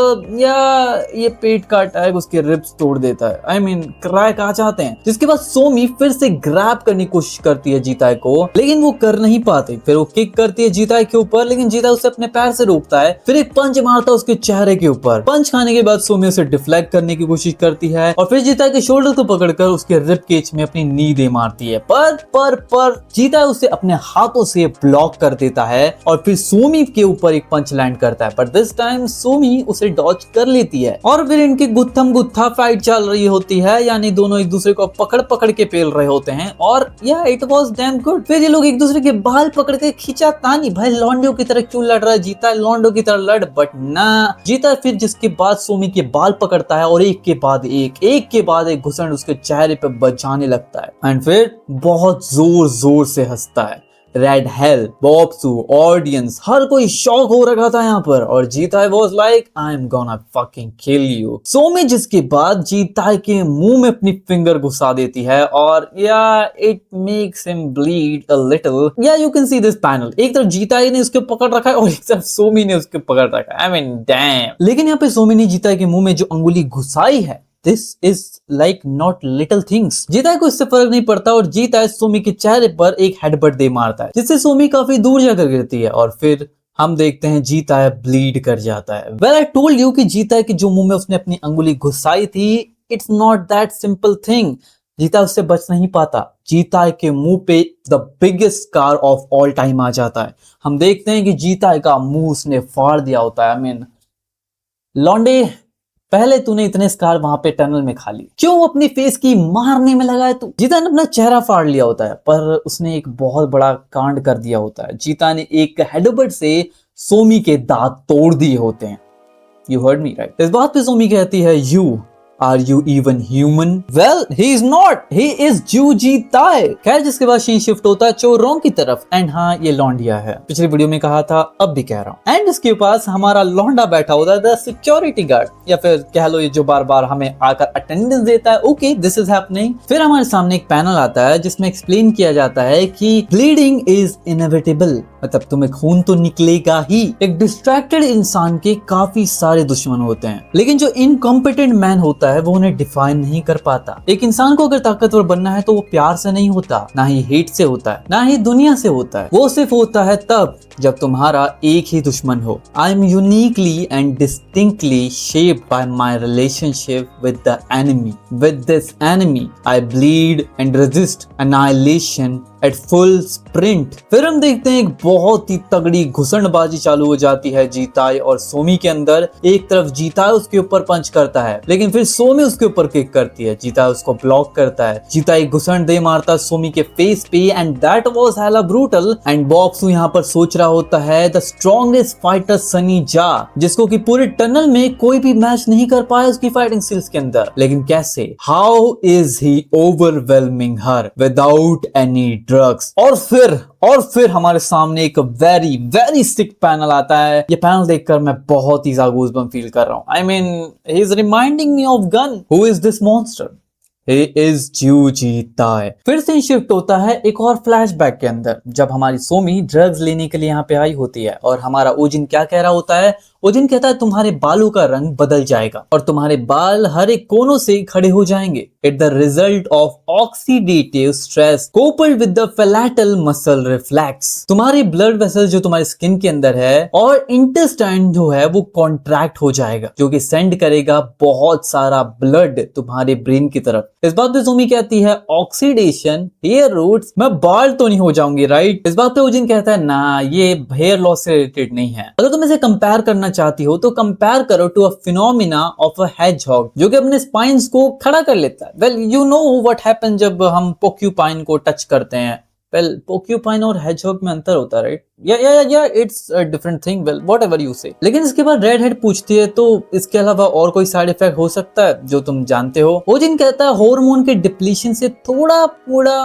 ये पेट का अटैक उसके रिब्स तोड़ देता है। आई मीन क्रैक आ जाते हैं, जिसके बाद सोमी फिर से ग्रैब करने की कोशिश करती है जीता को, लेकिन वो कर नहीं पाती। फिर वो किक करती है जीता के ऊपर, लेकिन जीता उसे अपने पैर से रोकता है, फिर एक पंच मारता है उसके चेहरे के ऊपर। पंच खाने के बाद सोमी उसे डिफ्लेक्ट करने की कोशिश करती है और फिर जीता के शोल्डर को पकड़कर उसके रिब केज में अपनी नी दे मारती है, पर जीता उसे अपने हाथों से ब्लॉक कर देता है और फिर सोमी के ऊपर एक पंच लैंड करता है, पर दिस टाइम सोमी उसे डॉज कर लेती है और फिर इनकी गुत्थम गुत्था फाइट चल रही होती है, यानी दोनों एक दूसरे को पकड़ के पेल रहे होते हैं और yeah it was damn good. फिर ये लोग एक दूसरे के बाल पकड़ के खींचा तानी, भाई लॉन्डो की तरह क्यों लड़ रहा है? जीता लॉन्डो की तरह लड़, बट ना, जीता फिर जिसके बाद सोमी के बाल पकड़ता है और एक के बाद एक घुसन उसके चेहरे पे बजाने लगता है एंड फिर बहुत जोर से हंसता है। रेड हेल, बॉब्सू, ऑडियंस, हर कोई शॉक हो रखा था यहाँ पर और Jeeta was like I am gonna fucking kill you. Somi जिसके बाद जीता के मुंह में अपनी फिंगर घुसा देती है और yeah it makes him bleed a little. Yeah you can see this panel, एक तरफ जीता ने उसको पकड़ रखा है और एक तरफ सोमी ने उसको पकड़ रखा है। I mean dam. लेकिन यहाँ पे सोमी ने जीता के मुंह में जो अंगुली घुसाई है this is like not little things. Jitae को इससे फर्क नहीं पड़ता और जीताई सोमी के चेहरे पर एक हेडबट दे मारता है, जिससे सोमी काफी दूर जाकर गिरती है और फिर हम देखते हैं जीताई ब्लीड कर जाता है। वेल आई टोल्ड यू कि जीताई के जो मुंह में उसने अपनी अंगुली घुसाई थी, it's not that simple thing. Jitae उससे बच नहीं पाता। जीताई के मुंह पे the biggest scar of all time आ जाता है। हम देखते हैं कि जीताई का मुंह उसने फाड़ दिया होता है। आई मीन लौंडे, पहले तूने इतने स्कार वहां पे टनल में खा ली, क्यों अपनी फेस की मारने में लगा है तू? जीता ने अपना चेहरा फाड़ लिया होता है, पर उसने एक बहुत बड़ा कांड कर दिया होता है। जीता ने एक हेडबट से सोमी के दांत तोड़ दिए होते हैं। You heard me right. इस बात पे सोमी कहती है, you are you even human? Well he is not, he is जू जीताई। खैर जिसके बाद शीन शिफ्ट होता है चोरोंग की तरफ। एंड हाँ, ये लौंडिया है, पिछली वीडियो में कहा था, अब भी कह रहा हूँ। एंड इसके पास हमारा लौंडा बैठा होता है, द सिक्योरिटी गार्ड, या फिर कह लो ये जो बार बार हमें आकर अटेंडेंस देता है। Okay, this is happening. फिर हमारे सामने एक पैनल आता है जिसमें एक्सप्लेन किया जाता है कि ब्लीडिंग इज इनएविटेबल, मतलब तुम्हें खून तो निकलेगा ही। एक डिस्ट्रैक्टेड इंसान के काफी सारे दुश्मन होते हैं, लेकिन जो इनकॉम्पिटेंट मैन होता है वो उन्हें डिफाइन नहीं कर पाता। एक इंसान को अगर ताकतवर बनना है तो वो प्यार से नहीं होता, ना ही हेट से होता है, ना ही दुनिया से होता है। वो सिर्फ होता है तब जब तुम्हारा एक ही दुश्मन हो। I am uniquely and distinctly shaped by my relationship with the enemy. With this enemy I bleed and resist annihilation at full sprint. फिर हम देखते हैं एक बहुत ही तगड़ी घुसड़बाजी चालू हो जाती है जीताई और सोमी के अंदर। एक तरफ जीताई उसके ऊपर पंच करता है, लेकिन फिर सोमी उसके ऊपर किक करती है। जीताई उसको ब्लॉक करता है। जीताई घुसड़ दे मारता है सोमी के फेस पे, and that was hella brutal. And बॉक्सू यहाँ पर सोच रहा होता है, द स्ट्रॉन्गेस्ट फाइटर सनी जा, जिसको कि पूरे टनल में कोई भी मैच नहीं कर पाया उसकी फाइटिंग स्किल्स के अंदर। लेकिन कैसे? How is he overwhelming her without any drugs? और फिर हमारे सामने एक वेरी वेरी सिक पैनल आता है। ये पैनल देखकर मैं बहुत ही ज्यादा गूज़बम्प फील कर रहा हूँ। I mean he is reminding me of gun. Who is this monster? He is जू जीताई। फिर से शिफ्ट होता है एक और फ्लैशबैक के अंदर, जब हमारी सोमी ड्रग्स लेने के लिए यहाँ पे आई होती है और हमारा ओजिन क्या कह रहा होता है? ओजिन कहता है तुम्हारे बालों का रंग बदल जाएगा और तुम्हारे बाल हर एक कोनों से खड़े हो जाएंगे। It the result of oxidative stress coupled with the fatal muscle reflex. तुम्हारे ब्लड वेसल जो तुम्हारे स्किन के अंदर है और इंटेस्टाइन जो है वो कॉन्ट्रैक्ट हो जाएगा, जो कि सेंड करेगा बहुत सारा ब्लड तुम्हारे ब्रेन की तरफ। इस बात पे सोमी कहती है, ऑक्सीडेशन, हेयर रूट्स, मैं बाल तो नहीं हो जाऊंगी राइट? इस बात पे ओजिन कहता है, ना ये हेयर लॉस से रिलेटेड नहीं है। अगर तुम इसे कंपेयर करना चाहती हो तो कंपेयर करो to a phenomena of a hedgehog, जो कि अपने स्पाइन्स को खड़ा कर लेता है। Well you know what happen जब हम पोक्यूपाइन को टच करते हैं। वेल पोक्यूपाइन और हेजहॉग में अंतर होता है राइट? या it's a different thing. Well whatever you से। लेकिन इसके बाद रेड हेड पूछती है, तो इसके अलावा और कोई साइड इफेक्ट हो सकता है जो तुम जानते हो? ओजिन कहता है हार्मोन के डिप्लीशन से थोड़ा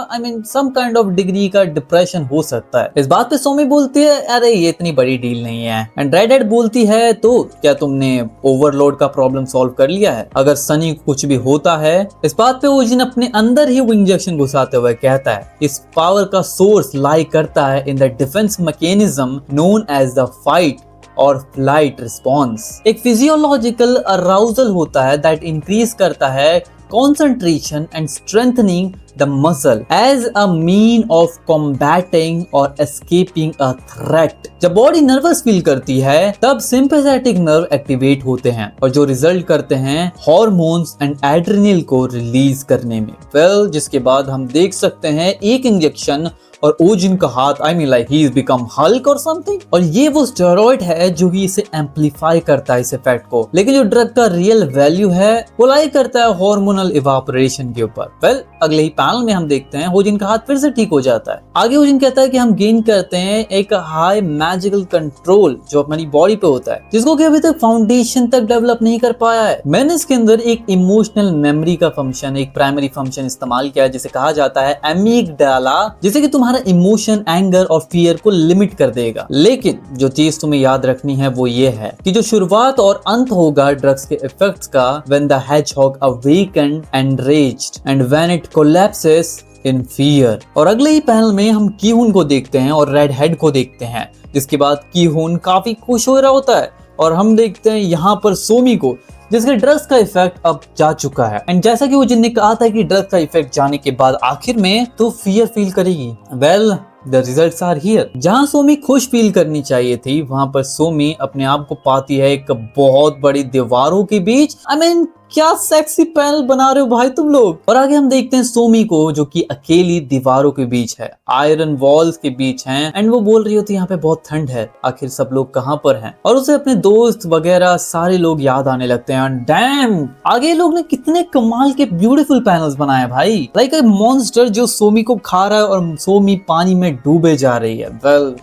I mean some kind of degree का डिप्रेशन हो सकता है। इस बात पे सोमी बोलती है, अरे ये इतनी बड़ी डील नहीं है। एंड रेड हेड बोलती है, तो क्या तुमने ओवरलोड का प्रॉब्लम सॉल्व कर लिया है अगर सनी कुछ भी होता है? इस बात पे ओजिन अपने अंदर ही वो इंजेक्शन घुसाते हुए कहता है, इस पावर का सोर्स लाई करता है in the defence mechanism known as the fight or flight response. एक फिजियोलॉजिकल अराउजल होता है दैट इंक्रीज करता है concentration and strengthening the muscle as a mean of combating or escaping a threat। जब body nervous feel करती है तब sympathetic nerve activate होते हैं और जो रिजल्ट करते हैं हार्मोन्स एंड एड्रेनल को रिलीज करने में। वेल जिसके बाद हम देख सकते हैं एक इंजेक्शन और ओजिन का हाथ, I mean like he is become Hulk और समथिंग। और ये वो स्टेरॉइड है जो कि इसे एम्पलीफाई करता है इस इफेक्ट को। लेकिन जो ड्रग का रियल वैल्यू है वो लाई करता है हार्मोनल इवापोरेशन के ऊपर। वेल अगले ही पैनल में हम देखते हैं ओजिन का हाथ फिर से ठीक हो जाता है। आगे ओजिन कहता है कि हम गेन करते हैं एक हाई मैजिकल कंट्रोल जो हमारी बॉडी पे होता है, जिसको कि अभी तक फाउंडेशन तक डेवलप नहीं कर पाया है। मैंने इसके अंदर एक इमोशनल मेमोरी का फंक्शन, एक प्राइमरी फंक्शन इस्तेमाल किया है जिसे कहा जाता है एमिगडाला, जिसे कि तुम्हारा इमोशन, एंगर और फियर को लिमिट कर देगा। लेकिन जो चीज तुम्हें याद रखनी है वो ये है कि जो शुरुआत और अंत होगा ड्रग्स के इफेक्ट्स का, when the hedgehog awakened enraged and when it collapses in fear। और अगले ही पैनल में हम कीहून को देखते हैं और रेड हेड को देखते हैं, जिसके बाद कीहून काफी खुश हो रहा होता है और हम देखते हैं यहाँ पर सोमी को जिसके ड्रग्स का इफेक्ट अब जा चुका है। एंड जैसा कि वो जिन ने कहा था कि ड्रग्स का इफेक्ट जाने के बाद आखिर में तो फियर फील करेगी। Well the results are here. जहां सोमी खुश फील करनी चाहिए थी, वहां पर सोमी अपने आप को पाती है एक बहुत बड़ी दीवारों के बीच। आई मीन क्या सेक्सी पैनल बना रहे हो भाई तुम लोग। और आगे हम देखते हैं सोमी को जो कि अकेली दीवारों के बीच है, आयरन वॉल्स के बीच है। एंड वो बोल रही होती है यहाँ पे बहुत ठंड है, आखिर सब लोग कहाँ पर हैं। और उसे अपने दोस्त वगैरह सारे लोग याद आने लगते हैं। डैम, आगे लोग ने कितने कमाल के ब्यूटीफुल पैनल्स बनाए भाई। लाइक अ मॉन्स्टर जो सोमी को खा रहा है और सोमी पानी में डूबे जा रही है। Well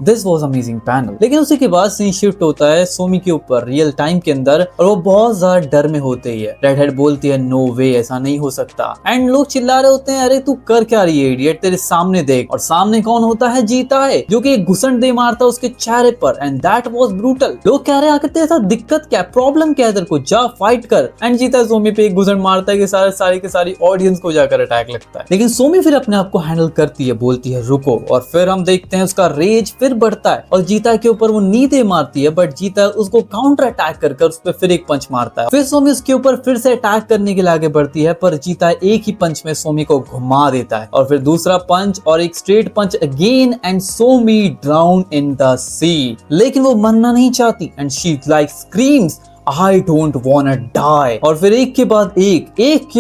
this was amazing panel. लेकिन उसी के बाद सीन शिफ्ट होता है सोमी के ऊपर रियल टाइम के अंदर, और वो बहुत ज्यादा डर में होते ही है। रेड हेड बोलती है नो वे, ऐसा नहीं हो सकता। एंड लोग चिल्ला रहे होते हैं अरे तू कर क्या रही है इडियट, तेरे सामने देख। और सामने कौन होता है? जीता है, जो कि एक घुसन दे मारता है उसके चेहरे पर। And that was brutal. लोग कह रहे हैं आखिर तेरे साथ दिक्कत क्या, प्रॉब्लम क्या है तेरे को, जा फाइट कर। एंड जीता सोमी पे एक घुसन मारता है कि सारी ऑडियंस को जाकर अटैक लगता है। लेकिन सोमी फिर अपने आप को हैंडल करती है, बोलती है रुको। और फिर हम देखते हैं उसका रेज फिर बढ़ता है और जीता के ऊपर वो नींदे मारती है, बट जीता उसको काउंटर अटैक कर उस पर फिर एक पंच मारता है। फिर सोमी उसके ऊपर फिर से अटैक करने के लिए आगे बढ़ती है, पर जीता एक ही पंच में सोमी को घुमा देता है। और फिर दूसरा पंच और एक straight punch again, and Somi drown in the sea. लेकिन वो मरना नहीं चाहती and she like screams I don't wanna die। और फिर एक के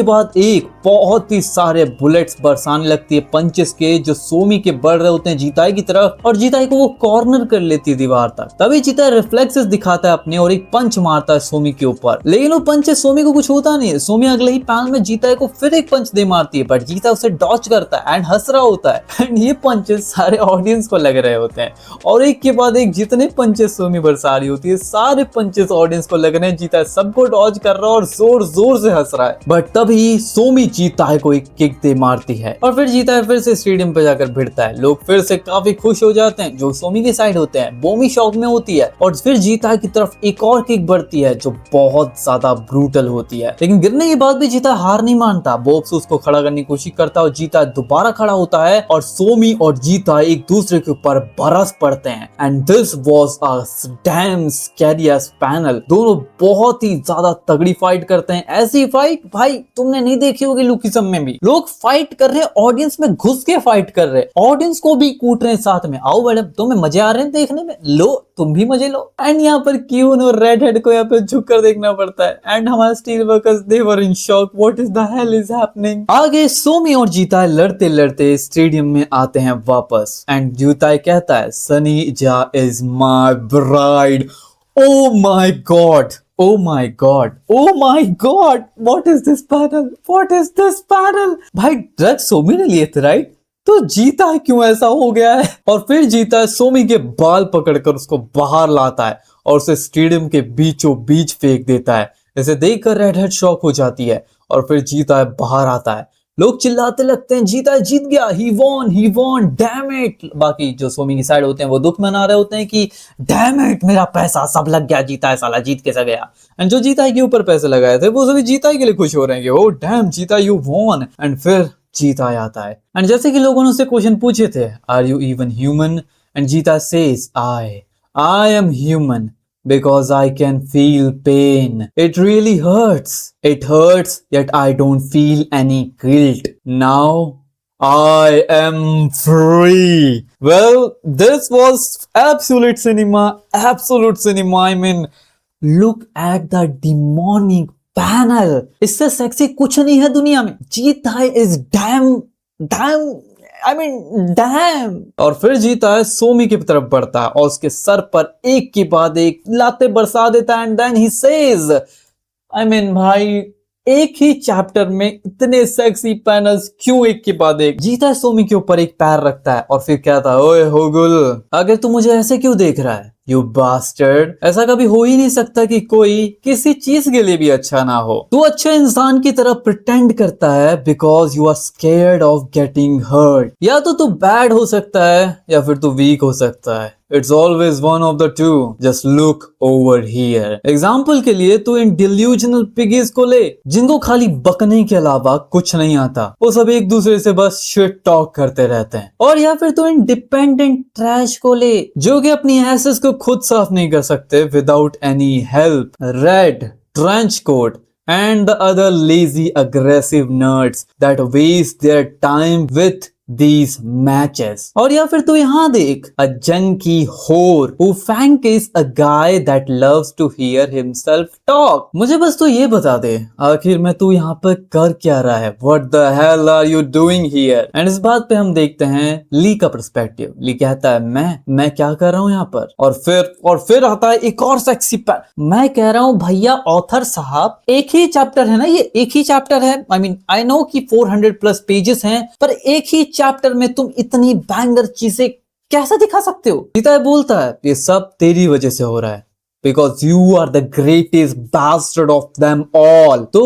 बाद एक बहुत ही सारे बुलेट्स बरसाने लगती है पंचेस के, जो सोमी के बढ़ रहे होते हैं जीताई की तरफ। और जीताई को वो कॉर्नर कर लेती है दीवार तक। तभी जीताई रिफ्लेक्सेस दिखाता है अपने और एक पंच मारता है सोमी के ऊपर। लेकिन वो पंचेस सोमी को कुछ होता नहीं है। सोमी अगले ही पैनल में जीताई को फिर एक पंच दे मारती है, बट जीता उसे डॉच करता है एंड हंस रहा होता है। एंड ये पंचेस सारे ऑडियंस को लग रहे होते हैं, और एक के बाद एक जितने पंचेस सोमी बरसा रही होती है सारे पंचेस ऑडियंस को लग रहे हैं। जीता सबको डॉज कर रहा है और जोर जोर से हंस रहा है। बट तभी सोमी जीता को एक किक दे मारती है, और फिर जीता फिर से स्टेडियम पे जाकर भिड़ता है। लोग फिर से काफी खुश हो जाते हैं जो सोमी की साइड होते हैं। बोमी शॉक में होती है, और फिर जीता की तरफ एक और किक बढ़ती है जो बहुत ज्यादा ब्रूटल होती है। लेकिन गिरने के बाद भी जीता हार नहीं मानता। बॉब्स उसको खड़ा करने की कोशिश करता है और जीता दोबारा खड़ा होता है, और सोमी और जीता एक दूसरे के ऊपर बरस पड़ते हैं। And this was a dam scariest panel. दोनों बहुत ही ज्यादा तगड़ी फाइट करते हैं। ऐसी फाइट भाई तुमने नहीं देखी होगी लुकिज्म में भी। लोग फाइट कर रहे हैं, ऑडियंस में घुस के फाइट कर रहे हैं, ऑडियंस को भी कूट रहे हैं साथ में। आओ मैडम, तुम्हें मजे आ रहे हैं देखने में, लो तुम भी मजे लो। एंड यहाँ पर क्यून और रेड हेड को यहाँ पे झुक कर देखना पड़ता है। एंड हमारे steel workers they were in shock, what is the hell is happening. आगे सोमी और जीता लड़ते लड़ते स्टेडियम में आते हैं वापस। एंड जीता कहता है सनी जा is my bride. Oh my God! Oh my God! Oh my God! What is this panel? What is this panel? भाई ड्रग्स सोमी ने लिए थे राइट? तो जीता क्यों ऐसा हो गया है? और फिर जीता सोमी के बाल पकड़कर उसको बाहर लाता है और उसे स्टेडियम के बीचों बीच फेंक देता है। इसे देखकर रेड हेड शॉक हो जाती है, और फिर जीता बाहर आता है। लोग चिल्लाते लगते हैं जीता जीत गया, ही वॉन डैम इट। बाकी जो सोमी की साइड होते हैं वो दुख मना रहे होते हैं कि डैम इट, मेरा पैसा सब लग गया, जीता है साला, जीत कैसा गया। एंड जो जीता के ऊपर पैसे लगाए थे वो सभी जीता के लिए खुश हो रहे हैं कि ओ डैम जीता यू वॉन। एंड फिर जीता आता है, एंड जैसे कि लोगों ने उससे क्वेश्चन पूछे थे are you even human, and Jitae says I am human because I can feel pain. It really hurts. It hurts, yet I don't feel any guilt. Now I am free. Well, this was absolute cinema. Absolute cinema. I mean, look at the demonic panel. इससे sexy कुछ नहीं है दुनिया में. जीता is damn I mean, damn! और फिर जीता है सोमी की तरफ बढ़ता है और उसके सर पर एक के बाद एक लाते बरसा देता है। And then he says, I mean, भाई एक ही चैप्टर में इतने सेक्सी पैनल्स क्यों एक के बाद एक। जीता सोमी के ऊपर एक पैर रखता है और फिर कहता है ओए होगुल, अगर तू मुझे ऐसे क्यों देख रहा है यू बास्टर्ड। ऐसा कभी हो ही नहीं सकता कि कोई किसी चीज के लिए भी अच्छा ना हो। तू अच्छे इंसान की तरह प्रिटेंड करता है because you are scared of getting hurt. या तो तू बैड हो सकता है या फिर तू वीक हो सकता है। It's always one of the two. Just look over here. Example के लिए तू इन डिल्यूजनल पिगीज को ले जिनको खाली बकने के अलावा कुछ नहीं आता। वो सब एक दूसरे से बस शिट टॉक करते रहते हैं। और या फिर तू इन डिपेंडेंट ट्रैश को ले जो कि अपनी एसेस को खुद साफ नहीं कर सकते without any help. Red trench coat and the other lazy aggressive nerds that waste their time with these matches. और या फिर तू यहाँ देख, a junky whore who Frank is a guy that loves to hear himself talk. मुझे बस तू ये बता दे, आखिर में तू यहाँ पर कर क्या रहा है? What the hell are you doing here? And इस बात पे हम देखते हैं ली का पर्सपेक्टिव। ली कहता है मैं क्या कर रहा हूँ यहाँ पर? और फिर आता है एक और सेक्सी पैर। मैं कह रहा हूँ भैया ऑथर साहब, एक ही चैप्टर है ना, ये एक ही चैप्टर है। आई नो कि 400 प्लस पेजेस हैं, पर एक ही चैप्टर में तुम इतनी बैंगर चीजें कैसे दिखा सकते हो? गीता बोलता है ये सब तेरी वजह से हो रहा है, because you are the greatest bastard of them all. तो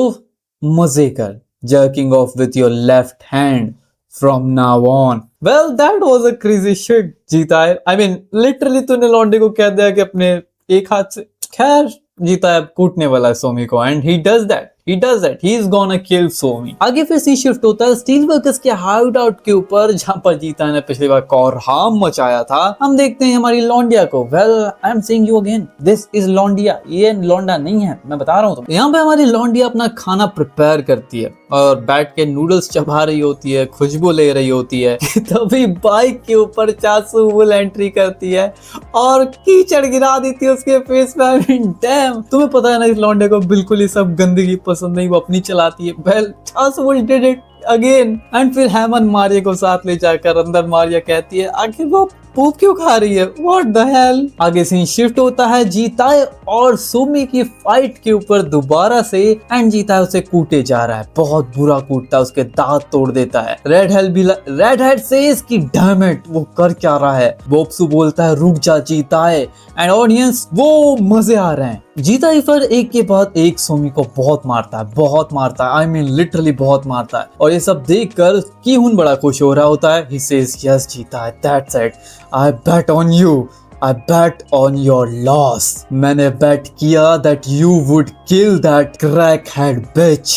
मजे कर, jerking off with your left hand from now on. Well, that was a crazy shit, जीता है। I mean, literally तूने लॉन्डे को कह दिया कि अपने एक हाथ से, खैर जीता है कूटने वाला है सोमी को, and he does that. He is gonna kill Somi. आगे फिर सी शिफ्ट होता है स्टील वर्कर्स के हाइड आउट के ऊपर, जहां पर जीता ने पिछली बार कोरहाम मचाया था। हम देखते हैं हमारी लौंडिया को। Well, I am saying you again, this is लौंडिया, ये लौंडा नहीं है, मैं बता रहा हूँ तुम। यहाँ पे हमारी लौंडिया अपना खाना प्रिपेयर करती है और बैठ के नूडल्स चबा रही होती है, खुशबू ले रही होती है। तभी बाइक के ऊपर चासू वुल एंट्री करती है और कीचड़ गिरा देती है उसके फेस पे। डैम, तुम्हें पता है ना इस लौंडे को बिल्कुल ही सब गंदगी पसंद नहीं, वो अपनी चलाती है। वेल, चासू वुल डिड इट अगेन। एंड फिर हेमन मारिया को साथ ले जाकर अंदर मारिया कहती है आखिर वो पूप क्यों खा रही है? What the hell? आगे सीन शिफ्ट होता है जीताए और सोमी की फाइट के ऊपर दोबारा से, एंड जीताए उसे कूटे जा रहा है, बहुत बुरा कूटता है, उसके दांत तोड़ देता है। रेड हेड सेज कि डैम इट, वो कर क्या रहा है? बोप्सू बोलता है रुक जा जीताए, एंड ऑडियंस वो मजे आ रहे हैं। जीताए फिर एक के बाद एक सोमी को बहुत मारता है, आई मीन लिटरली बहुत मारता है। और ये सब देखकर कीहुन बड़ा खुश हो रहा होता है। He says yes जीताए, that's it. I bet on you. I bet on your loss. मैंने bet किया that you would kill that crackhead bitch.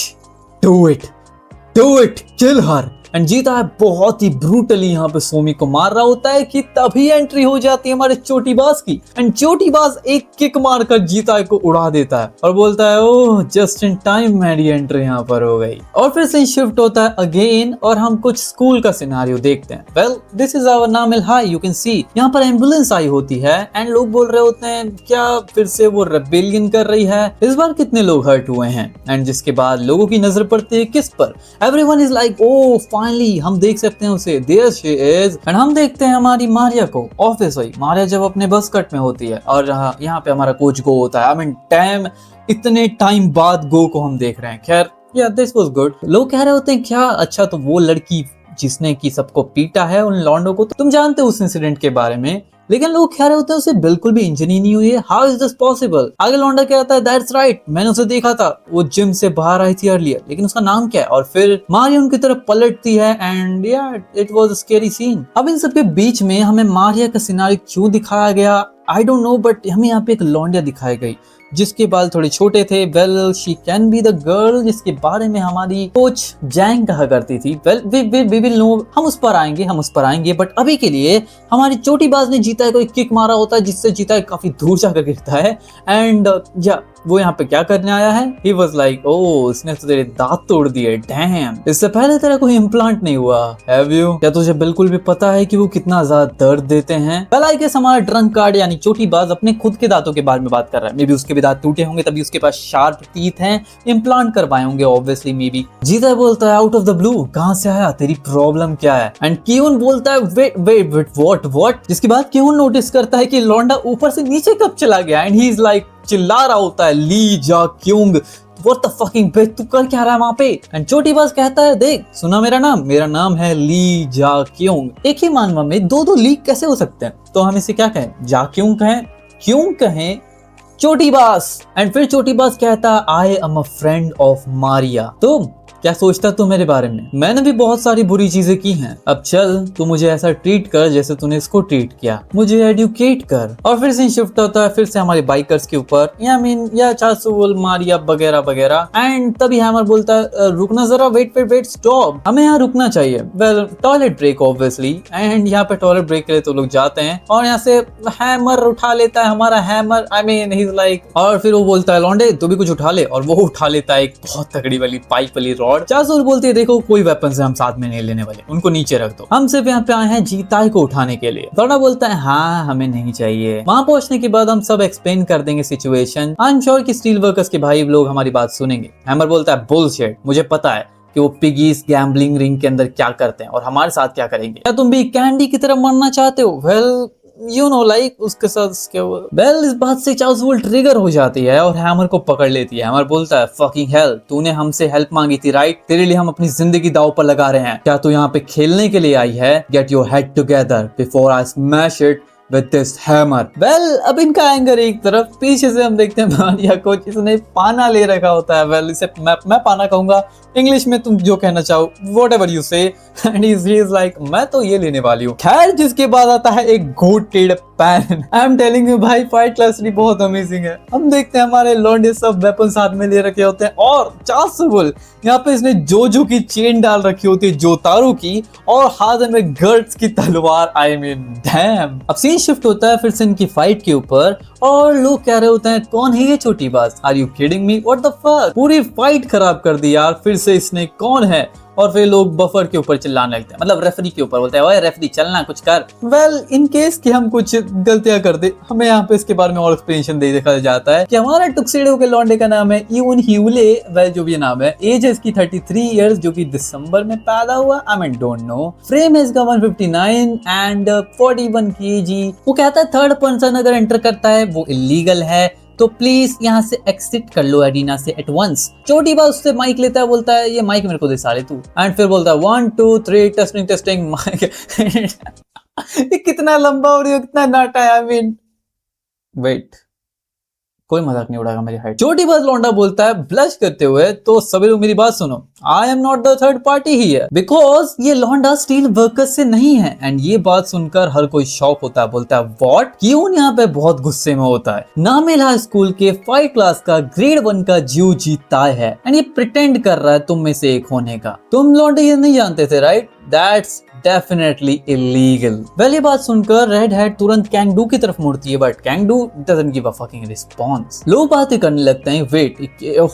Do it, kill her. And जीता है बहुत ही ब्रूटली यहाँ पे सोमी को मार रहा होता है कि तभी एंट्री हो जाती है हमारे चोटीबाज की, एंड चोटीबाज एक किक मारकर जीता को उड़ा देता है और बोलता है ओह जस्ट इन टाइम मेरी एंट्री यहाँ पर हो गई। और फिर से शिफ्ट होता है अगेन और हम कुछ स्कूल का सिनेरियो देखते हैं। वेल, दिस इज आवर नामिल हाई, यू कैन सी यहाँ पर एम्बुलेंस आई होती है एंड लोग बोल रहे होते हैं क्या फिर से वो रेबेलियन कर रही है, इस बार कितने लोग हर्ट हुए हैं? एंड जिसके बाद लोगों की नजर पड़ती है किस पर? Everyone is like oh finally हम देख सकते हैं उसे, देयर शी इज। एंड हम देखते हैं हमारी मारिया को। ऑब्वियसली मारिया जब अपने बस कट में होती है और यहाँ पे हमारा कोच गो होता है। आई मीन टाइम, इतने टाइम बाद गो को हम देख रहे हैं। खैर या दिस वाज गुड। लोग कह रहे होते हैं क्या अच्छा तो वो लड़की जिसने की सबको पीटा है उन लॉन्डो को, तो तुम जानते हो उस इंसिडेंट के बारे में, लेकिन लोग कह रहे होते हैं उसे बिल्कुल भी इंजरी नहीं हुई है। How is this possible? आगे लौंडा कहता है दैट्स राइट, मैंने उसे देखा था, वो जिम से बाहर आई थी अर्लियर, लेकिन उसका नाम क्या है? और फिर मारिया उनकी तरफ पलटती है and yeah it was a scary scene. अब इन सब के बीच में हमें मारिया का सिनेरियो क्यों दिखाया गया आई डोंट नो, बट हमें यहाँ पे एक लौंडिया दिखाई गई जिसके बाल थोड़े छोटे थे। Well, she can be the girl जिसके बारे में हमारी कोच जैंग कहा करती थी। वेल, वी विल नो, हम उस पर आएंगे, बट अभी के लिए हमारी चोटीबाज ने जीता को एक किक मारा होता है जिससे जीता काफी दूर जाकर गिरता है। एंड या वो यहाँ पे क्या करने आया है? He was like, oh, उसने तो तेरे दांत तोड़ दिए, डैम। इससे पहले तेरा कोई इम्प्लांट नहीं हुआ, have you? क्या तुझे बिल्कुल भी पता है कि वो कितना ज्यादा दर्द देते हैं? Well, I guess हमारा ड्रंक कार्ड यानी चोटीबाज अपने खुद के दांतों के बारे में बात कर रहा है। मे बी उसके भी दांत टूटे होंगे तभी उसके पास शार्प टीथ हैं, इम्प्लांट करवाए होंगे ऑब्वियसली मे बी। जीता बोलता है आउट ऑफ द ब्लू, कहाँ से आया, तेरी प्रॉब्लम क्या है? एंड कीहुन बोलता है वेट व्हाट? जिसके बाद कीहुन नोटिस करता है कि लौंडा ऊपर से नीचे कब चला गया एंड ही इज लाइक चिल्ला रहा होता है ली जा Kyung, what the fucking bitch, तू कर क्या रहा है वहां पे? एंड चोटीबाज कहता है देख सुना मेरा नाम है ली जा क्योंग। एक ही मानवा में दो ली कैसे हो सकते हैं? तो हम इसे क्या कहें, जा क्यों कहें, क्यों कहें चोटीबाज? एंड फिर चोटीबाज कहता I am a friend of Maria. तो क्या सोचता तू मेरे बारे में? मैंने भी बहुत सारी बुरी चीजें की हैं। अब चल तू मुझे ऐसा ट्रीट कर जैसे तूने इसको ट्रीट किया, मुझे एडुकेट कर। और फिर से शिफ्ट होता है फिर से हमारे बाइकर्स के ऊपर, या चासुल मारिया वगैरह वगैरह। एंड तभी हैमर बोलता है रुकना जरा, वेट वेट वेट स्टॉप, हमें यहाँ रुकना चाहिए। Well toilet break obviously. And यहाँ पे टॉयलेट ब्रेक के लिए तो लोग जाते हैं और यहाँ से हैमर उठा लेता है हमारा hammer, I mean he is like, और फिर वो बोलता है लौंडे तू भी कुछ उठा ले, और वो उठा लेता है एक बहुत तगड़ी वाली पाइप वाली रॉड। चासुल बोलती है देखो कोई वेपन से हम साथ में नहीं लेने वाले, उनको नीचे रख दो, हम सिर्फ यहाँ पे आए हैं जीताई को उठाने के लिए। थोड़ा बोलता है हाँ हमें नहीं चाहिए। वहां पहुंचने के बाद हम सब एक्सप्लेन कर देंगे सिचुएशन। आई एम श्योर कि स्टील वर्कर्स के भाई लोग हमारी बात सुनेंगे। हैमर बोलता है बुलशिट, मुझे पता है कि वो पिगीज गैम्बलिंग रिंग के अंदर क्या करते हैं और हमारे साथ क्या करेंगे। क्या तुम भी कैंडी की तरह मरना चाहते हो? वेल यू नो लाइक उसके साथ वेल इस बात से चासुल ट्रिगर हो जाती है और हैमर को पकड़ लेती है। हैमर बोलता है फकिंग हेल, तूने हमसे हेल्प मांगी थी राइट, तेरे लिए हम अपनी जिंदगी दांव पर लगा रहे हैं। क्या तू यहाँ पे खेलने के लिए आई है? Get your head together before I smash it with this hammer। Well, अब इनका एंगर एक तरफ, पीछे से हम देखते हैं मारिया को जिसने पाना ले रखा होता है। Well, इसे मैं पाना कहूंगा, इंग्लिश में तुम जो कहना चाहो whatever you say, and he is like मैं तो ये लेने वाली हूँ। खैर जिसके बाद आता है एक GOATed pan. I am telling you भाई फाइट क्लासरी बहुत अमेजिंग है। हम देखते हैं हमारे लॉन्डे सब वेपन साथ में ले रखे होते हैं और चासुल यहाँ पे इसने जोजो की चेन डाल रखी होती है, जोतारो की, और हाथ में गर्ड्स की तलवार। I mean dam. अब सीन शिफ्ट होता है फिर से इनकी फाइट के ऊपर और लोग कह रहे होते हैं कौन है ये छोटी बात, are you kidding me, what the fuck, पूरी फाइट खराब कर दी यार फिर से इसने, कौन है? और फिर लोग बफर के ऊपर चिल्लाने लगते हैं, मतलब रेफरी के ऊपर, बोलते हैं ओए रेफरी चलना कुछ कर। वेल इन केस कि हम कुछ गलतियां कर दे, हमें यहाँ पे इसके बारे में और एक्सप्लेनेशन दे देखा जाता है कि हमारा टुक्सेडो के लौंडे का नाम है यून ह्यूले। वेल जो भी नाम है, एज है इसकी 33 इयर्स, जो कि दिसंबर में पैदा हुआ। I mean don't know. Frame है इसका 159 एंड 41 kg। वो कहता है थर्ड पर्सन अगर एंटर करता है वो इलीगल है, तो प्लीज यहाँ से एक्सिट कर लो एरिना से एट वंस। छोटी बात उससे माइक लेता है, बोलता है ये माइक मेरे को दे साले तू। एंड फिर बोलता है 1 2 3 टेस्टिंग टेस्टिंग माइक। ये कितना लंबा और ये कितना नाटा है। आई मीन वेट, कोई मजाक नहीं उड़ाएगा मेरी हाइट। छोटी बात लौंडा बोलता है ब्लश करते हुए, तो सभी लोग मेरी बात सुनो, I am not the third party here, because ये लौंडा स्टील वर्कर्स से नहीं है। एंड ये बात सुनकर हर कोई शॉक होता है, बोलता है व्हाट। क्यों यहाँ पे बहुत गुस्से में होता है। नामेला स्कूल के 5 क्लास का ग्रेड 1 का जीव जीता है एंड ये प्रिटेंड कर रहा है तुम में से एक होने का। तुम लौंडे ये नहीं जानते थे right, that's definitely illegal. Well ये बात सुनकर रेड हेड तुरंत कैंगडू की तरफ मुड़ती है, बट कैंगडू doesn't give a fucking response. लोग बातें करने लगते हैं, वेट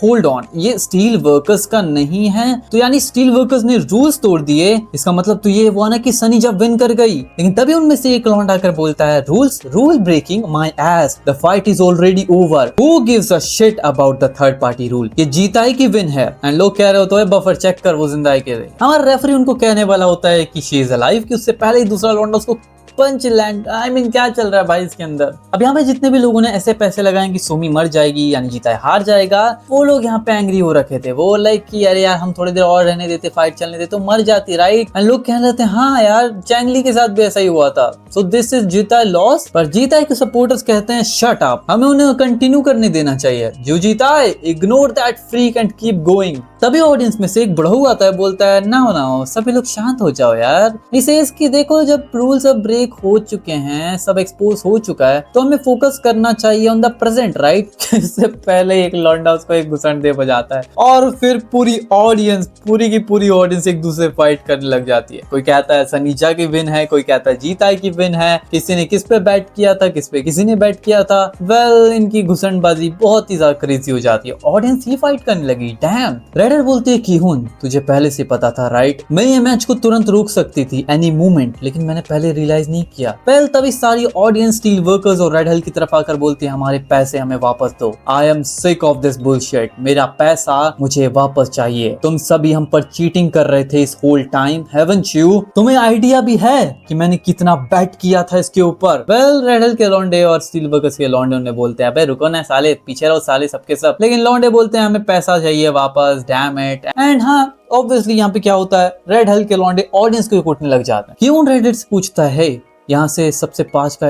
होल्ड ऑन, ये स्टील वर्कर्स का नहीं है, तो यानी स्टील वर्कर्स ने रूल्स तोड़ दिए, इसका मतलब तो ये हुआ ना कि सनी जब विन कर गई। लेकिन तभी उनमें से एक लौंडा आकर बोलता है rule breaking my ass, the fight is already over, who gives a shit about the third party rule, ये जीताई की विन है। एंड लोग कह रहे होते हैं बफर चेक कर, वो जिंदा है कह रहे। हमारा रेफरी उनको कहने वाला होता है कि शी इज अलाइव, कि उससे पहले ही दूसरा लौंडा उसको पंच लैंड। आई मीन क्या चल रहा है भाई इसके अंदर। अब यहाँ पे जितने भी लोगों ने ऐसे पैसे लगाए कि सोमी मर जाएगी यानी जीता हार जाएगा, वो लोग यहाँ पे एंग्री हो रखे थे। वो लाइक कि अरे यार हम थोड़ी देर और रहने देते, फाइट चलने देते तो मर जाती राइट। एंड लोग कहने लगते हैं हाँ यार चैंगली के साथ भी ऐसा ही हुआ था, सो दिस इज जीता लॉस। पर जीता के सपोर्टर्स कहते हैं शट अप, हमें उन्हें कंटिन्यू करने देना चाहिए, जो जीता है ignore that freak and keep going. तभी ऑडियंस में से एक बड़हू आता है, बोलता है ना सभी लोग शांत हो जाओ यार। इसे इसकी देखो जब रूल्स अब ब्रेक हो चुके हैं, सब एक्सपोज हो चुका है, तो हमें फोकस करना चाहिए ऑन द प्रेजेंट राइट। इससे पहले एक लौंडा उसको एक घुसंड दे बजाता है और फिर पूरी की पूरी ऑडियंस एक दूसरे फाइट करने लग जाती है। कोई कहता है सनीजा की विन है, कोई कहता है जीताई की विन है, किसी ने किस पे बैट किया था, किस पे किसी ने बैट किया था। वेल इनकी घुसंडबाजी बहुत ही ज्यादा क्रेजी हो जाती है, ऑडियंस ही फाइट करने लगी। डैम। रेडर बोलते है कीहुन तुझे पहले से पता था राइट, मैं ये मैच को तुरंत रोक सकती थी एनी मोमेंट, लेकिन मैंने पहले रियलाइज नहीं किया। पहले तभी सारी ऑडियंस स्टील वर्कर्स और रेड हिल की तरफ आकर बोलती है हमारे पैसे हमें वापस दो। I am sick of this bullshit, मेरा पैसा मुझे वापस चाहिए। तुम सभी हम पर चीटिंग कर रहे थे इस होल टाइम, हैवंट यू? तुम्हें आइडिया भी है कि मैंने कितना बैट किया था इसके ऊपर? वेल रेड हिल के लौंडे और स्टील वर्कर्स के लौंडे उन्हें बोलते हैं अबे रुको ना साले, पीछे रहो साले सबके सब। लेकिन लौंडे बोलते हैं हमें पैसा चाहिए वापस, डैम इट। एंड हाँ ऑब्वियसली यहाँ पे क्या होता है, रेड हिल के लौंडे ऑडियंस को कूटने लग जाते हैं। क्यों रेडिट से पूछता है यहाँ से सबसे पास का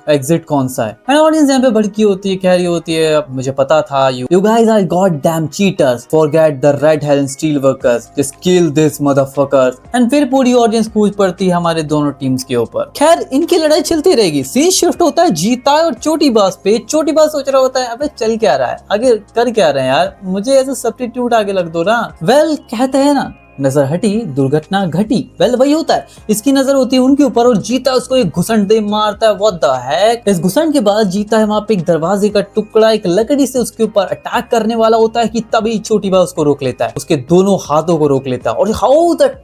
एग्जिट कौन सा है। एंड ऑडियंस यहाँ पे भड़की होती है, कह रही होती है अब मुझे पता था, you guys are god damn cheaters, forget the red hell steel workers, just kill this motherfuckers. And फिर पूरी ऑडियंस कूद पड़ती है हमारे दोनों टीम्स के ऊपर। खैर इनकी लड़ाई चलती रहेगी। सीन शिफ्ट होता है जीता और चोटीबाज पे। चोटीबाज सोच रहा होता है अबे चल क्या रहा है, आगे कर क्या रहे हैं यार, मुझे ऐसे सब्स्टिट्यूट आगे लग दो ना। वेल कहते हैं ना नजर हटी दुर्घटना घटी। वेल वही होता है, इसकी नजर होती है उनके ऊपर और जीता उसको एक घुसंड दे मारता है। व्हाट द हेक। इस घुसंड के बाद जीता है वहां पे एक दरवाजे का टुकड़ा एक लकड़ी से उसके ऊपर अटैक करने वाला होता है कि तभी छोटीबाज उसको रोक लेता है, उसके दोनों हाथों को रोक लेता है। और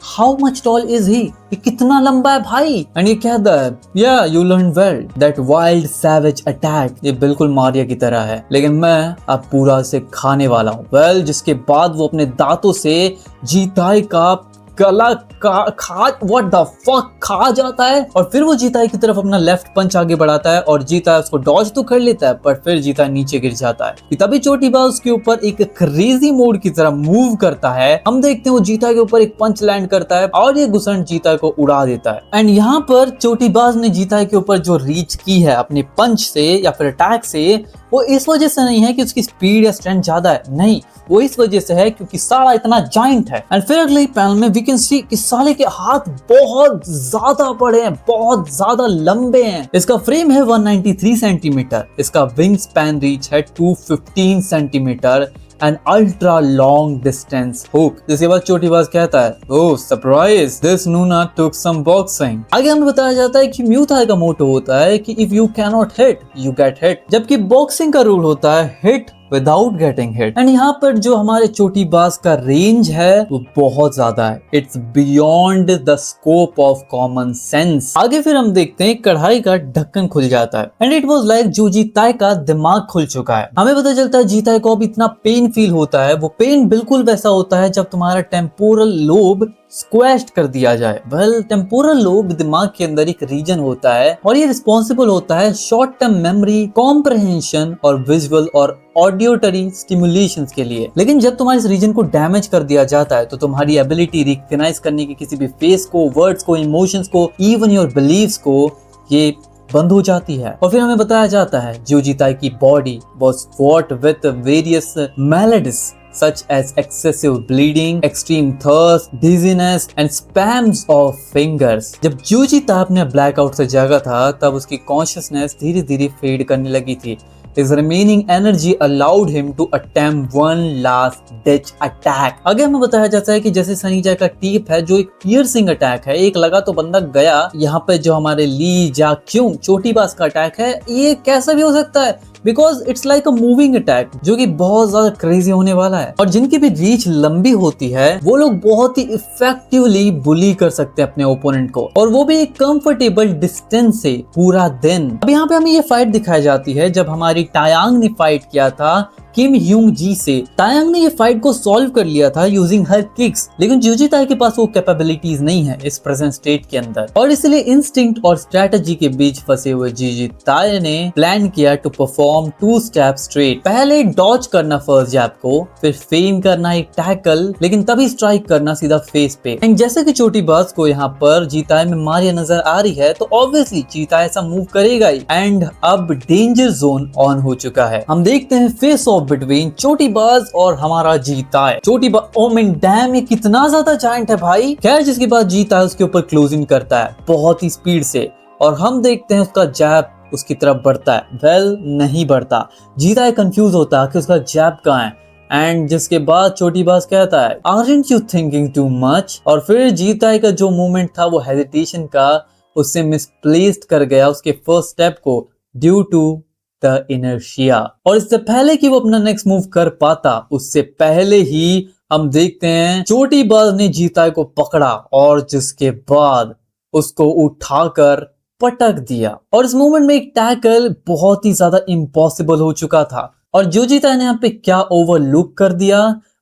how much tall is he, ये कितना लंबा है भाई। एंड ये कहता है या you learn well that wild savage attack, ये बिल्कुल मारिया की तरह है लेकिन मैं अब पूरा इसे खाने वाला हूँ। वेल जिसके बाद वो अपने दांतों से जीताई का गला व्हाट द फक खा जाता है और फिर वो जीताई की तरफ अपना लेफ्ट पंच आगे बढ़ाता है और जीता उसको डॉज तो कर लेता है पर फिर जीता नीचे गिर जाता है कि तभी चोटीबाज उसके ऊपर एक क्रेजी मोड की तरह मूव करता है। हम देखते हैं वो जीता के ऊपर एक पंच लैंड करता है और ये घुसंड जीता को उड़ा देता है। एंड यहाँ पर चोटीबाज ने जीता के ऊपर जो रीच की है अपने पंच से या फिर अटैक से, वो इस वजह से नहीं है कि उसकी स्पीड या स्ट्रेंथ ज्यादा है, नहीं वो इस वजह से है क्योंकि साला इतना जाइंट है। एंड फिर अगले पैनल में वी कैन सी कि साले के हाथ बहुत ज्यादा बड़े हैं, बहुत ज्यादा लंबे हैं। इसका फ्रेम है 193 सेंटीमीटर, इसका विंग स्पैन रीच है 215 centimetre and ultra long distance hook. जिसके बाद चोटीबाज कहता है ओह सरप्राइज दिस नूना टुक सम बॉक्सिंग। आगे हमें बताया जाता है कि म्यू थाई का मोटो होता है कि if you can not hit you get hit, जबकि बॉक्सिंग का रूल होता है hit without getting hit. And यहाँ पर जो हमारे चोटीबाज का रेंज है वो बहुत ज्यादा है, it's beyond the scope of common sense. आगे फिर हम देखते हैं कढ़ाई का ढक्कन खुल जाता है एंड इट वाज लाइक जो जीताई का दिमाग खुल चुका है। हमें पता चलता है जीताई को अब इतना पेन फील होता है, वो पेन बिल्कुल वैसा होता है जब तुम्हारा टेम्पोरल लोब स्क्वैश्ड कर दिया जाए। वेल टेम्पोरल लोब दिमाग के अंदर एक रीजन होता है और ये रिस्पॉन्सिबल होता है शॉर्ट टर्म मेमोरी, कॉम्प्रहेंशन और विजुअल और ऑडियोटरी स्टिमुलेशंस के लिए। लेकिन जब तुम्हारे इस रीजन को डैमेज कर दिया जाता है तो तुम्हारी एबिलिटी रिकॉग्नाइज करने की किसी भी फेस को, वर्ड्स को, इमोशंस को, इवन योर बिलीव्स को, ये बंद हो जाती है। और फिर हमें बताया जाता है जो जीताई की body was fraught with various maladies such as excessive bleeding, extreme thirst, dizziness and spasms of fingers। जब जूजीता अपने ब्लैकआउट से जागा था तब उसकी कॉन्शियसनेस धीरे धीरे फेड करने लगी थी। His remaining energy allowed him to attempt one last ditch attack। आगे हमें बताया जाता है कि जैसे सनीजा का टीप है जो एक पियर्सिंग अटैक है, एक लगा तो बंदा गया। यहाँ पे जो हमारे ली जा क्यों चोटीबाज का अटैक है ये कैसा भी हो सकता है because it's like a moving attack जो कि बहुत ज्यादा क्रेजी होने वाला है। और जिनकी भी रीच लंबी होती है वो लोग बहुत ही इफेक्टिवली बुली कर सकते हैं अपने ओपोनेंट को और वो भी एक कंफर्टेबल डिस्टेंस से पूरा दिन। अब यहाँ पे हमें ये फाइट दिखाई जाती है जब हमारी टायांग ने फाइट किया था किम ह्यूंग जी से। टायांग ने ये फाइट को सॉल्व कर लिया था यूजिंग हर किक्स, लेकिन जूजीताई के पास वो कैपेबिलिटीज नहीं है इस प्रेजेंट स्टेट के अंदर और इसलिए इंस्टिंक्ट और स्ट्रेटजी के बीच फंसे हुए जूजीताई ने प्लान किया टू परफॉर्म 2 स्टेप स्ट्रेट। पहले डॉज करना फर्स्ट जैब को, फिर फेम करना एक टैकल, लेकिन तभी स्ट्राइक करना सीधा फेस पे। एंड जैसे कि चोटीबाज को यहाँ पर जीताई में मारिया नजर आ रही है तो ऑब्वियसली जीताई ऐसा मूव करेगा ही। एंड अब डेंजर जोन ऑन हो चुका है। हम देखते हैं फेस ऑफ बिटवीन चोटीबाज और हमारा जीताई। चोटीबाज ओ मीन डैम ये कितना ज्यादा जायंट है भाई। खैर जिसके बाद जीताई उसके ऊपर क्लोजिंग करता है बहुत ही स्पीड से और हम देखते हैं उसका जैब उसकी तरफ बढ़ता है। वेल नहीं बढ़ता, जीताई कंफ्यूज होता है कि उसका जैब कहाँ है। एंड जिसके बाद चोटीबाज कहता है aren't you thinking too much, और फिर जीताई का जो मूवमेंट था वो हेजिटेशन का, उससे मिसप्लेस्ड कर गया उसके फर्स्ट स्टेप को ड्यू टू द इनर्शिया। और इससे पहले कि वो अपना नेक्स्ट मूव कर पाता उससे पहले ही हम देखते हैं चोटीबाज ने जीताई को पकड़ा और जिसके बाद उसको उठाकर पटक दिया और इस मूवमेंट में एक टैकल बहुत ही ज्यादा इम्पॉसिबल हो चुका था। और जूजीताई ने यहाँ पे क्या ओवरलुक कर दिया,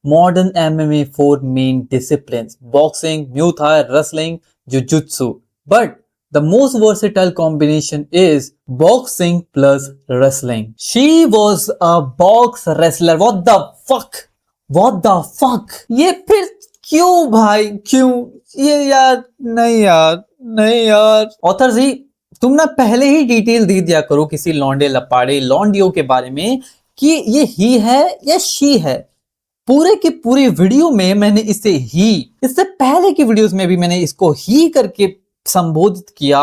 modern MMA 4 main disciplines boxing, Muay Thai, wrestling, jujutsu, but the most versatile combination is boxing plus wrestling. She was a box wrestler. What the fuck? What the fuck? ये फिर क्यों भाई क्यों ये यार नहीं यार नहीं यार। ऑथर जी तुम ना पहले ही डिटेल दे दिया करो किसी लौंडे लपाड़े लौंडियों के बारे में कि ये ही है या शी है। पूरे की पूरी वीडियो में मैंने इसे ही, इससे पहले की वीडियोस में भी मैंने इसको ही करके संबोधित किया।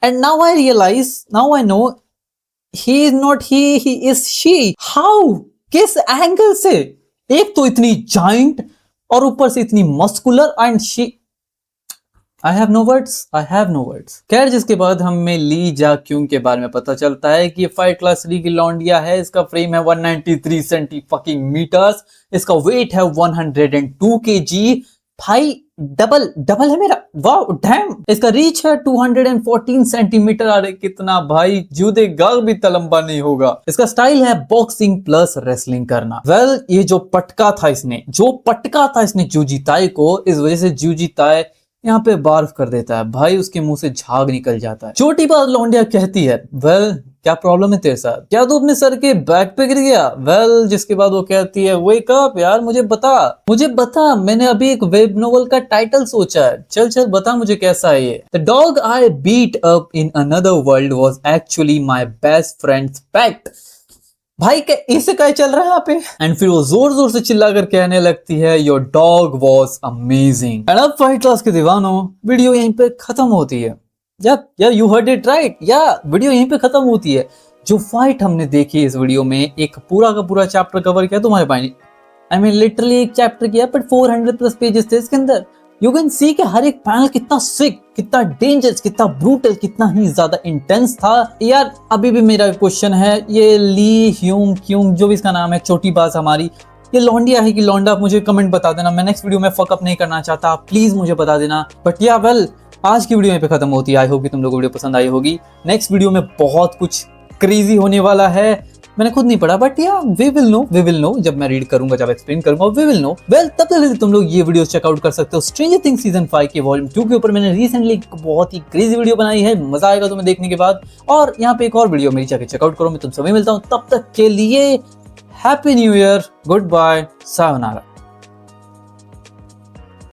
And now I realise, now I know he is not he is she. How, किस एंगल से? एक तो इतनी जाइंट और ऊपर से इतनी muscular and she, I have no words, I have no words. खैर, जिसके बाद हमें ली जा क्यों के बारे में पता चलता है कि ये 5 क्लास 3 की लौंडिया है। इसका फ्रेम है 193 सेंटीमीटर्स, इसका वेट है 102 kg। भाई डबल है मेरा, वाओ डैम। इसका रीच है 214 सेंटीमीटर। अरे कितना भाई, जूदे गाग भी तलंबा नहीं होगा। इसका स्टाइल है बॉक्सिंग प्लस रेसलिंग करना। वेल, ये जो पटका था इसने जूजी ताई को, इस वजह से जूजी ताई यहाँ पे बार्फ कर देता है। भाई उसके मुंह से झाग निकल जाता है। छोटी बात लौंडिया कहती है, वेल क्या प्रॉब्लम है तेरे साथ, क्या तू अपने सर के बैक पे गिर गया? वेल, जिसके बाद वो कहती है, वेक अप यार, मुझे बता, मैंने अभी एक वेब नोवेल का टाइटल सोचा है, चल बता मुझे कैसा है ये। The dog I beat up in another world was actually my best friend's pet. भाई क्या इसे क्या चल रहा है यहाँ पे? एंड फिर वो जोर जोर से चिल्ला कर कहने लगती है, your dog was amazing. And अब 5 क्लास के दीवानों, वीडियो यहीं पे खत्म होती है। या यू हर्ड इट राइट, या वीडियो यहीं पे खत्म होती है। जो फाइट हमने देखी इस वीडियो में, एक पूरा का पूरा चैप्टर कवर किया तुम्हारे भाई, आई मीन लिटरली एक चैप्टर किया, बट 400 प्लस पेजेस थे इसके अंदर। यू कैन सी कि हर एक पैनल कितना सिक, कितना डेंजरस, कितना ब्रूटल, कितना ही ज्यादा इंटेंस था। यार अभी भी मेरा क्वेश्चन है, ये ली ह्यूंग क्यूंग जो भी इसका नाम है, छोटी बात हमारी, ये लौंडिया है कि लौंडा? मुझे कमेंट बता देना। मैं नेक्स्ट वीडियो में फकअप नहीं करना चाहता, प्लीज मुझे बता देना। बट या वेल, आज की वीडियो यहीं पे खत्म होती है। आई होप कि तुम लोगों को वीडियो पसंद आई होगी। नेक्स्ट वीडियो में बहुत कुछ क्रेजी होने वाला है। मैंने खुद नहीं पढ़ा, बट या वी विल नो जब मैं रीड करूंगा, जब एक्सप्लेन करूंगा, वी विल नो। वेल, तब तक तुम लोग ये वीडियो चेकआउट कर सकते हो। स्ट्रेंजर थिंग्स सीजन 5 के वॉल्यूम 2 के ऊपर मैंने रिसेंटली एक बहुत ही क्रेजी वीडियो बनाई है, मजा आएगा तुम्हें देखने के बाद। और यहाँ पे एक और वीडियो मेरी जाके चेकआउट करो। मैं तुम सभी मिलता हूँ, तब तक के लिए happy new year, goodbye, sayonara.